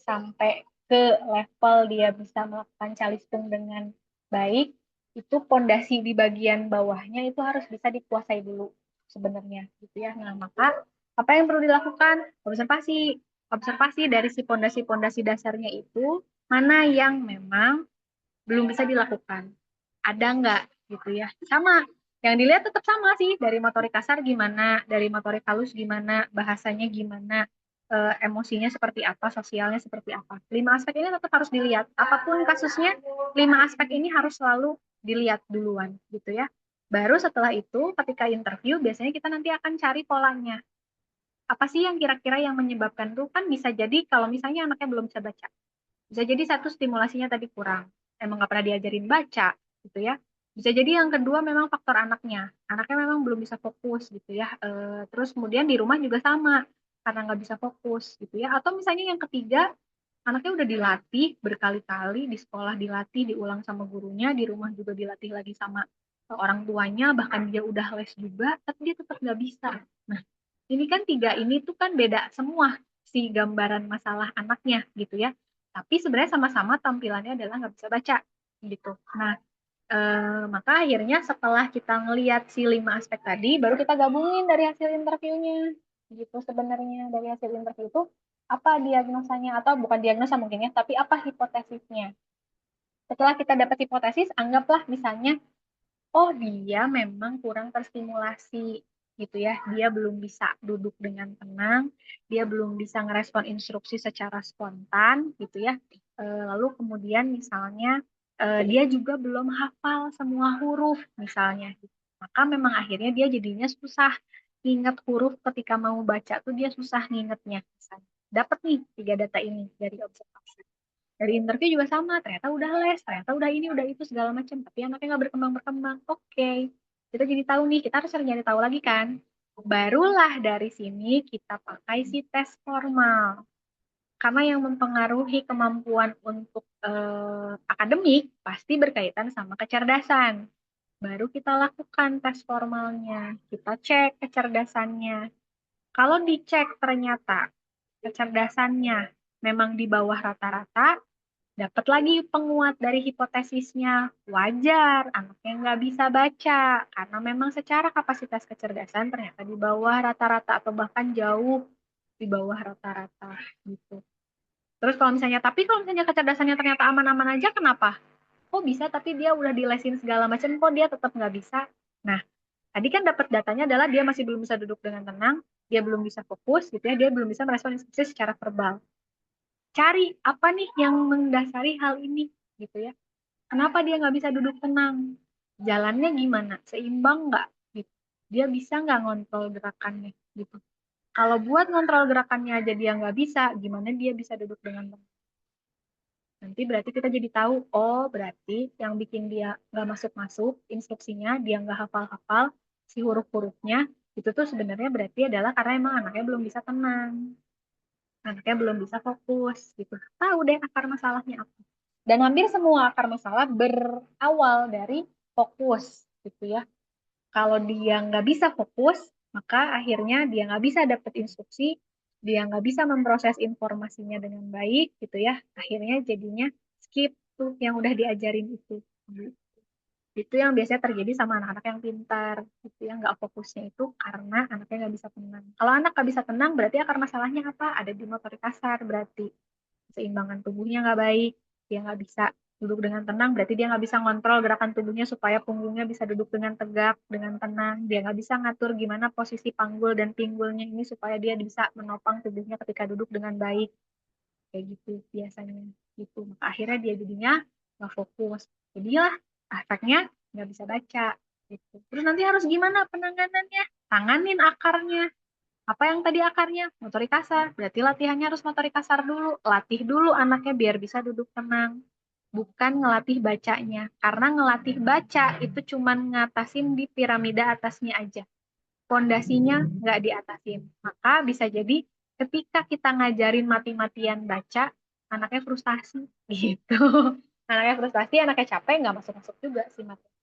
sampai ke level dia bisa melakukan calistung dengan baik, itu pondasi di bagian bawahnya itu harus bisa dikuasai dulu sebenarnya, gitu ya. Nah, maka apa yang perlu dilakukan? Observasi dari si pondasi-pondasi dasarnya itu, mana yang memang belum bisa dilakukan. Ada nggak gitu ya? Sama, yang dilihat tetap sama sih, dari motorik kasar gimana, dari motorik halus gimana, bahasanya gimana, emosinya seperti apa, sosialnya seperti apa. 5 aspek ini tetap harus dilihat. Apapun kasusnya, 5 aspek ini harus selalu dilihat duluan gitu ya. Baru setelah itu ketika interview biasanya kita nanti akan cari polanya. Apa sih yang kira-kira yang menyebabkan tuh? Kan bisa jadi kalau misalnya anaknya belum bisa baca. Bisa jadi satu, stimulasinya tadi kurang. Emang nggak pernah diajarin baca gitu ya. Bisa jadi yang kedua memang faktor anaknya. Anaknya memang belum bisa fokus gitu ya. Terus kemudian di rumah juga sama. karena nggak bisa fokus gitu ya. Atau misalnya yang ketiga, anaknya udah dilatih berkali-kali, di sekolah dilatih, diulang sama gurunya, di rumah juga dilatih lagi sama orang tuanya, bahkan dia udah les juga, tapi dia tetap nggak bisa. Nah, ini kan tiga ini tuh kan beda semua si gambaran masalah anaknya gitu ya. Tapi sebenarnya sama-sama tampilannya adalah nggak bisa baca gitu. Nah, maka akhirnya setelah kita ngelihat si 5 aspek tadi, baru kita gabungin dari hasil interviewnya gitu. Sebenarnya dari hasil interview itu apa diagnosanya, atau bukan diagnosa mungkin ya, tapi apa hipotesisnya. Setelah kita dapat hipotesis, anggaplah misalnya, oh dia memang kurang terstimulasi gitu ya, dia belum bisa duduk dengan tenang, dia belum bisa ngerespon instruksi secara spontan gitu ya. Lalu kemudian misalnya dia juga belum hafal semua huruf misalnya, maka memang akhirnya dia jadinya susah nginget huruf, ketika mau baca tuh dia susah ngingetnya misalnya. Dapat nih 3 data ini dari observasi. Dari interview juga sama, ternyata udah les, ternyata udah ini, udah itu, segala macam, tapi anaknya nggak berkembang-berkembang. Oke, kita jadi tahu nih, kita harus nyari tahu lagi kan. Barulah dari sini kita pakai si tes formal. Karena yang mempengaruhi kemampuan untuk akademik pasti berkaitan sama kecerdasan. Baru kita lakukan tes formalnya, kita cek kecerdasannya. Kalau dicek ternyata kecerdasannya memang di bawah rata-rata, dapat lagi penguat dari hipotesisnya. Wajar, anaknya nggak bisa baca, karena memang secara kapasitas kecerdasan ternyata di bawah rata-rata atau bahkan jauh di bawah rata-rata gitu. Terus kalau misalnya kecerdasannya ternyata aman-aman aja, kenapa? Kok bisa tapi dia udah dilesin segala macam, kok dia tetap nggak bisa? Nah, tadi kan dapat datanya adalah dia masih belum bisa duduk dengan tenang, dia belum bisa fokus gitu ya, dia belum bisa merespon instruksi secara verbal. Cari apa nih yang mendasari hal ini gitu ya. Kenapa dia nggak bisa duduk tenang? Jalannya gimana? Seimbang nggak? Gitu. Dia bisa nggak ngontrol gerakannya? Gitu. Kalau buat ngontrol gerakannya aja dia nggak bisa, gimana dia bisa duduk dengan tenang? Nanti berarti kita jadi tahu, oh berarti yang bikin dia nggak masuk-masuk instruksinya, dia nggak hafal-hafal si huruf-hurufnya, itu tuh sebenarnya berarti adalah karena emang anaknya belum bisa tenang, anaknya belum bisa fokus, gitu. Tahu deh akar masalahnya apa. Dan hampir semua akar masalah berawal dari fokus, gitu ya. Kalau dia nggak bisa fokus, maka akhirnya dia nggak bisa dapat instruksi, dia nggak bisa memproses informasinya dengan baik, gitu ya. Akhirnya jadinya skip tuh yang udah diajarin itu. Itu yang biasanya terjadi sama anak-anak yang pintar, gitu ya. Nggak fokusnya itu karena anaknya nggak bisa tenang. Kalau anak nggak bisa tenang, berarti akar masalahnya apa? Ada di motorik kasar, berarti keseimbangan tubuhnya nggak baik, dia nggak bisa duduk dengan tenang, berarti dia nggak bisa ngontrol gerakan tubuhnya supaya punggungnya bisa duduk dengan tegak, dengan tenang, dia nggak bisa ngatur gimana posisi panggul dan pinggulnya ini supaya dia bisa menopang tubuhnya ketika duduk dengan baik, kayak gitu biasanya gitu. Maka akhirnya dia jadinya nggak fokus, jadilah efeknya nggak bisa baca gitu. Terus nanti harus gimana penanganannya? Tanganin akarnya. Apa yang tadi akarnya? Motorik kasar. Berarti latihannya harus motorik kasar dulu. Latih dulu anaknya biar bisa duduk tenang. Bukan ngelatih bacanya. Karena ngelatih baca itu cuman ngatasin di piramida atasnya aja. Pondasinya nggak diatasin. Maka bisa jadi ketika kita ngajarin mati-matian baca, anaknya frustasi. Gitu. Anaknya frustasi, anaknya capek, nggak masuk-masuk juga sih materi.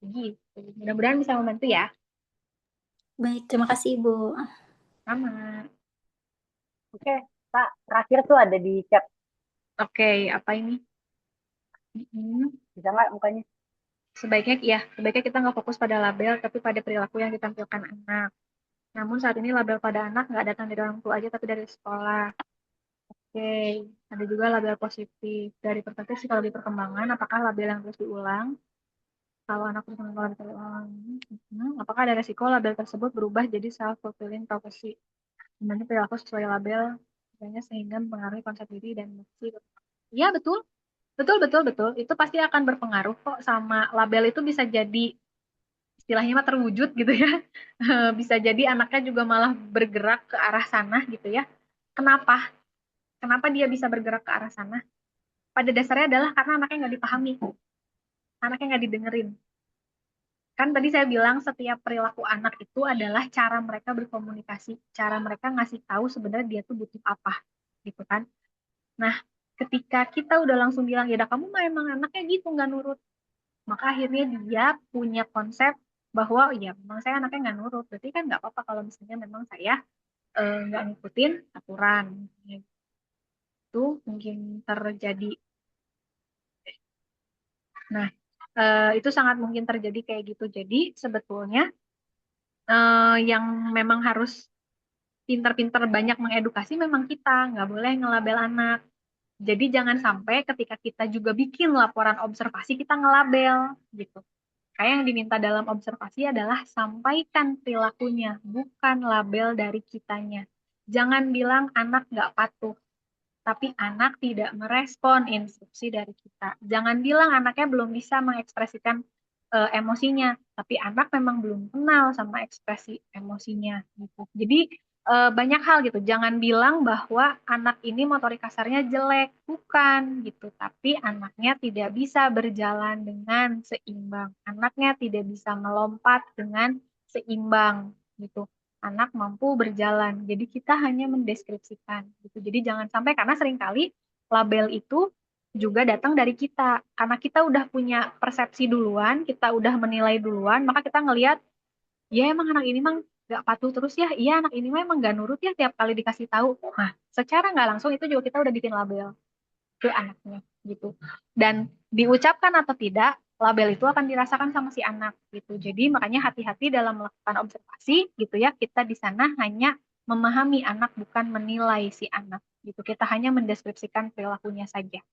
Gitu. Mudah-mudahan bisa membantu ya. Baik, terima kasih Ibu. Sama. Oke, Pak, terakhir tuh ada di chat. Oke, apa ini? Bisa nggak mukanya? Sebaiknya kita nggak fokus pada label, tapi pada perilaku yang ditampilkan anak. Namun saat ini label pada anak nggak datang dari orang tua aja, tapi dari sekolah. Oke, ada juga label positif. Dari perspektif psikologi perkembangan, apakah label yang terus diulang? Kalau anak terus mengulang label terulang, apakah ada resiko label tersebut berubah jadi self-fulfilling prophecy? Dimana perilaku sesuai label, sehingga mempengaruhi konsep diri dan emosi. Iya, betul. Betul. Itu pasti akan berpengaruh kok, sama label itu bisa jadi istilahnya mah terwujud gitu ya. Bisa jadi anaknya juga malah bergerak ke arah sana gitu ya. Kenapa? Kenapa dia bisa bergerak ke arah sana? Pada dasarnya adalah karena anaknya nggak dipahami, anaknya nggak didengerin. Kan tadi saya bilang setiap perilaku anak itu adalah cara mereka berkomunikasi, cara mereka ngasih tahu sebenarnya dia tuh butuh apa, gitu kan. Nah, ketika kita udah langsung bilang, ya udah kamu mah emang anaknya gitu, nggak nurut, maka akhirnya dia punya konsep bahwa ya memang saya anaknya nggak nurut, berarti kan nggak apa-apa kalau misalnya memang saya nggak ngikutin aturan. Itu mungkin terjadi. Nah, itu sangat mungkin terjadi kayak gitu. Jadi sebetulnya yang memang harus pintar-pintar banyak mengedukasi memang kita, nggak boleh ngelabel anak. Jadi jangan sampai ketika kita juga bikin laporan observasi kita ngelabel gitu. Kayak yang diminta dalam observasi adalah sampaikan perilakunya, bukan label dari kitanya. Jangan bilang anak nggak patuh, tapi anak tidak merespon instruksi dari kita. Jangan bilang anaknya belum bisa mengekspresikan emosinya, tapi anak memang belum kenal sama ekspresi emosinya gitu. Jadi banyak hal gitu. Jangan bilang bahwa anak ini motorik kasarnya jelek, bukan gitu. Tapi anaknya tidak bisa berjalan dengan seimbang. Anaknya tidak bisa melompat dengan seimbang gitu. Anak mampu berjalan. Jadi kita hanya mendeskripsikan gitu. Jadi jangan sampai, karena seringkali label itu juga datang dari kita. Karena kita udah punya persepsi duluan, kita udah menilai duluan, maka kita ngelihat, ya emang anak ini emang gak patuh terus ya, iya anak ini emang gak nurut ya tiap kali dikasih tahu. Nah, secara nggak langsung itu juga kita udah bikin label ke anaknya gitu. Dan diucapkan atau tidak, label itu akan dirasakan sama si anak gitu. Jadi makanya hati-hati dalam melakukan observasi gitu ya. Kita di sana hanya memahami anak, bukan menilai si anak gitu. Kita hanya mendeskripsikan perilakunya saja.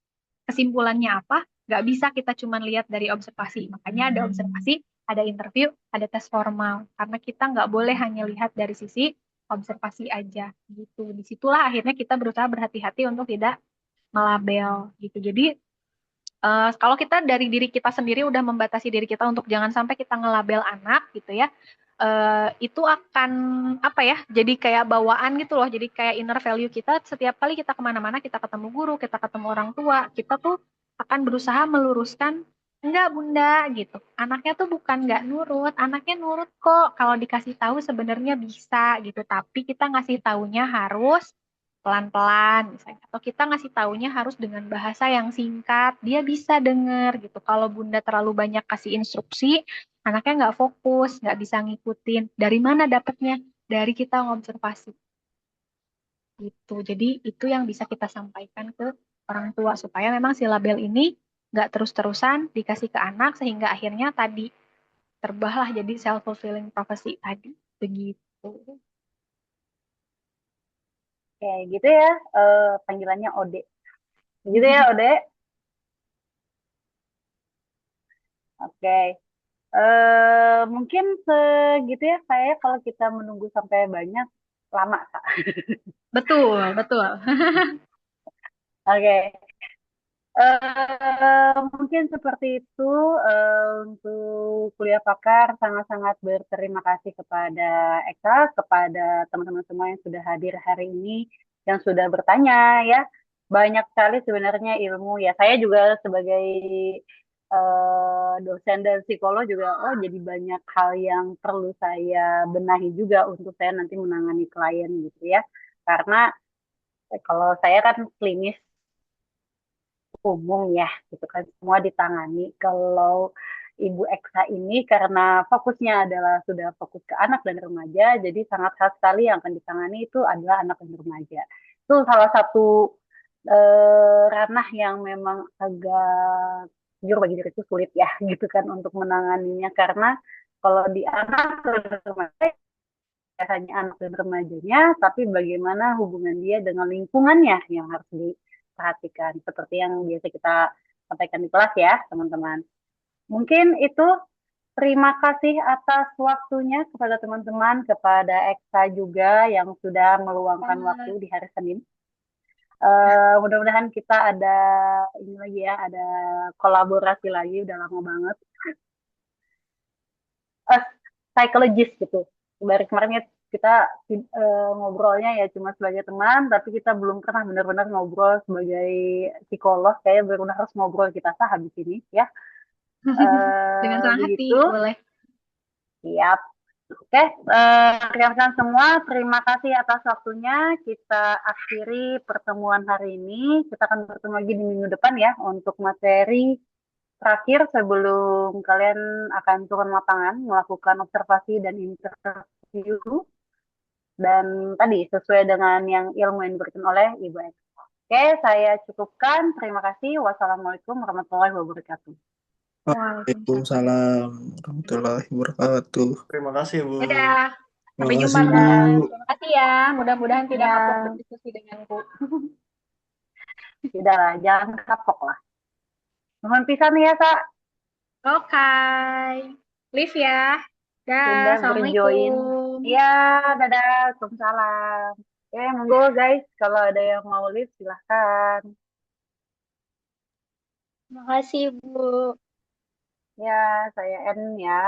Kesimpulannya apa? Nggak bisa kita cuma lihat dari observasi. Makanya ada observasi, ada interview, ada tes formal. Karena kita nggak boleh hanya lihat dari sisi observasi aja gitu. Disitulah akhirnya kita berusaha berhati-hati untuk tidak melabel gitu. Jadi kalau kita dari diri kita sendiri udah membatasi diri kita untuk jangan sampai kita ngelabel anak gitu ya, itu akan apa ya? Jadi kayak bawaan gitu loh. Jadi kayak inner value kita setiap kali kita kemana-mana, kita ketemu guru, kita ketemu orang tua, kita tuh akan berusaha meluruskan. Enggak bunda gitu. Anaknya tuh bukan nggak nurut, anaknya nurut kok. Kalau dikasih tahu sebenarnya bisa gitu. Tapi kita ngasih taunya harus pelan-pelan misalnya. Atau kita ngasih taunya harus dengan bahasa yang singkat, dia bisa denger gitu. Kalau bunda terlalu banyak kasih instruksi, anaknya nggak fokus, nggak bisa ngikutin. Dari mana dapetnya? Dari kita ngobservasi. Gitu. Jadi itu yang bisa kita sampaikan ke orang tua supaya memang si label ini nggak terus-terusan dikasih ke anak sehingga akhirnya tadi terbahlah jadi self-fulfilling prophecy tadi. Begitu. Kayak gitu ya, panggilannya Ode. Gitu ya, Ode. Oke. Mungkin segitu ya, saya kalau kita menunggu sampai banyak, lama, Kak. Betul, betul. Oke. Mungkin seperti itu untuk kuliah pakar. Sangat-sangat berterima kasih kepada Eka, kepada teman-teman semua yang sudah hadir hari ini, yang sudah bertanya ya. Banyak sekali sebenarnya ilmu ya. Saya juga sebagai dosen dan psikolog juga, oh jadi banyak hal yang perlu saya benahi juga untuk saya nanti menangani klien gitu ya. Karena kalau saya kan klinis umum ya, gitu kan semua ditangani. Kalau Ibu Eksa ini karena fokusnya adalah sudah fokus ke anak dan remaja, jadi sangat khas sekali yang akan ditangani itu adalah anak dan remaja. Itu salah satu ranah yang memang agak jujur bagi diriku sulit ya, gitu kan untuk menanganinya karena kalau di anak dan remaja hanya anak dan remajanya, tapi bagaimana hubungan dia dengan lingkungannya yang harus diperhatikan. Seperti yang biasa kita sampaikan di kelas ya, teman-teman. Mungkin itu terima kasih atas waktunya kepada teman-teman, kepada Eksa juga yang sudah meluangkan waktu di hari Senin. Mudah-mudahan kita ada ini lagi ya, ada kolaborasi lagi, udah lama banget. Psikologis gitu. Dari kemarin kita ngobrolnya ya cuma sebagai teman, tapi kita belum pernah benar-benar ngobrol sebagai psikolog. Kayak benar-benar harus ngobrol kita habis ini ya. Dengan senang hati, Begitu. boleh. Siap. Oke, rekan-rekan semua, terima kasih atas waktunya. Kita akhiri pertemuan hari ini. Kita akan bertemu lagi di minggu depan ya untuk materi terakhir sebelum kalian akan turun lapangan melakukan observasi dan interview. Dan tadi sesuai dengan yang ilmu yang diberikan oleh Ibu Eka. Oke, saya cukupkan. Terima kasih. Wassalamualaikum warahmatullahi wabarakatuh. Waalaikumsalam warahmatullahi wabarakatuh. Terima kasih, Bu. Dadah. Terima Sampai jumpa, kasih, Bu. teman. Terima kasih ya. Mudah-mudahan tidak Ya. kapok berdiskusi denganku. Tidak lah, jangan kapok lah. Mohon pisah nih ya, Sa. Oke. Live ya. Dah, Sudah berjoin. Assalamualaikum. Iya, dadah. Waalaikumsalam. Oke, monggo guys. Kalau ada yang mau live, silahkan. Terima kasih, Bu. Ya, saya N ya.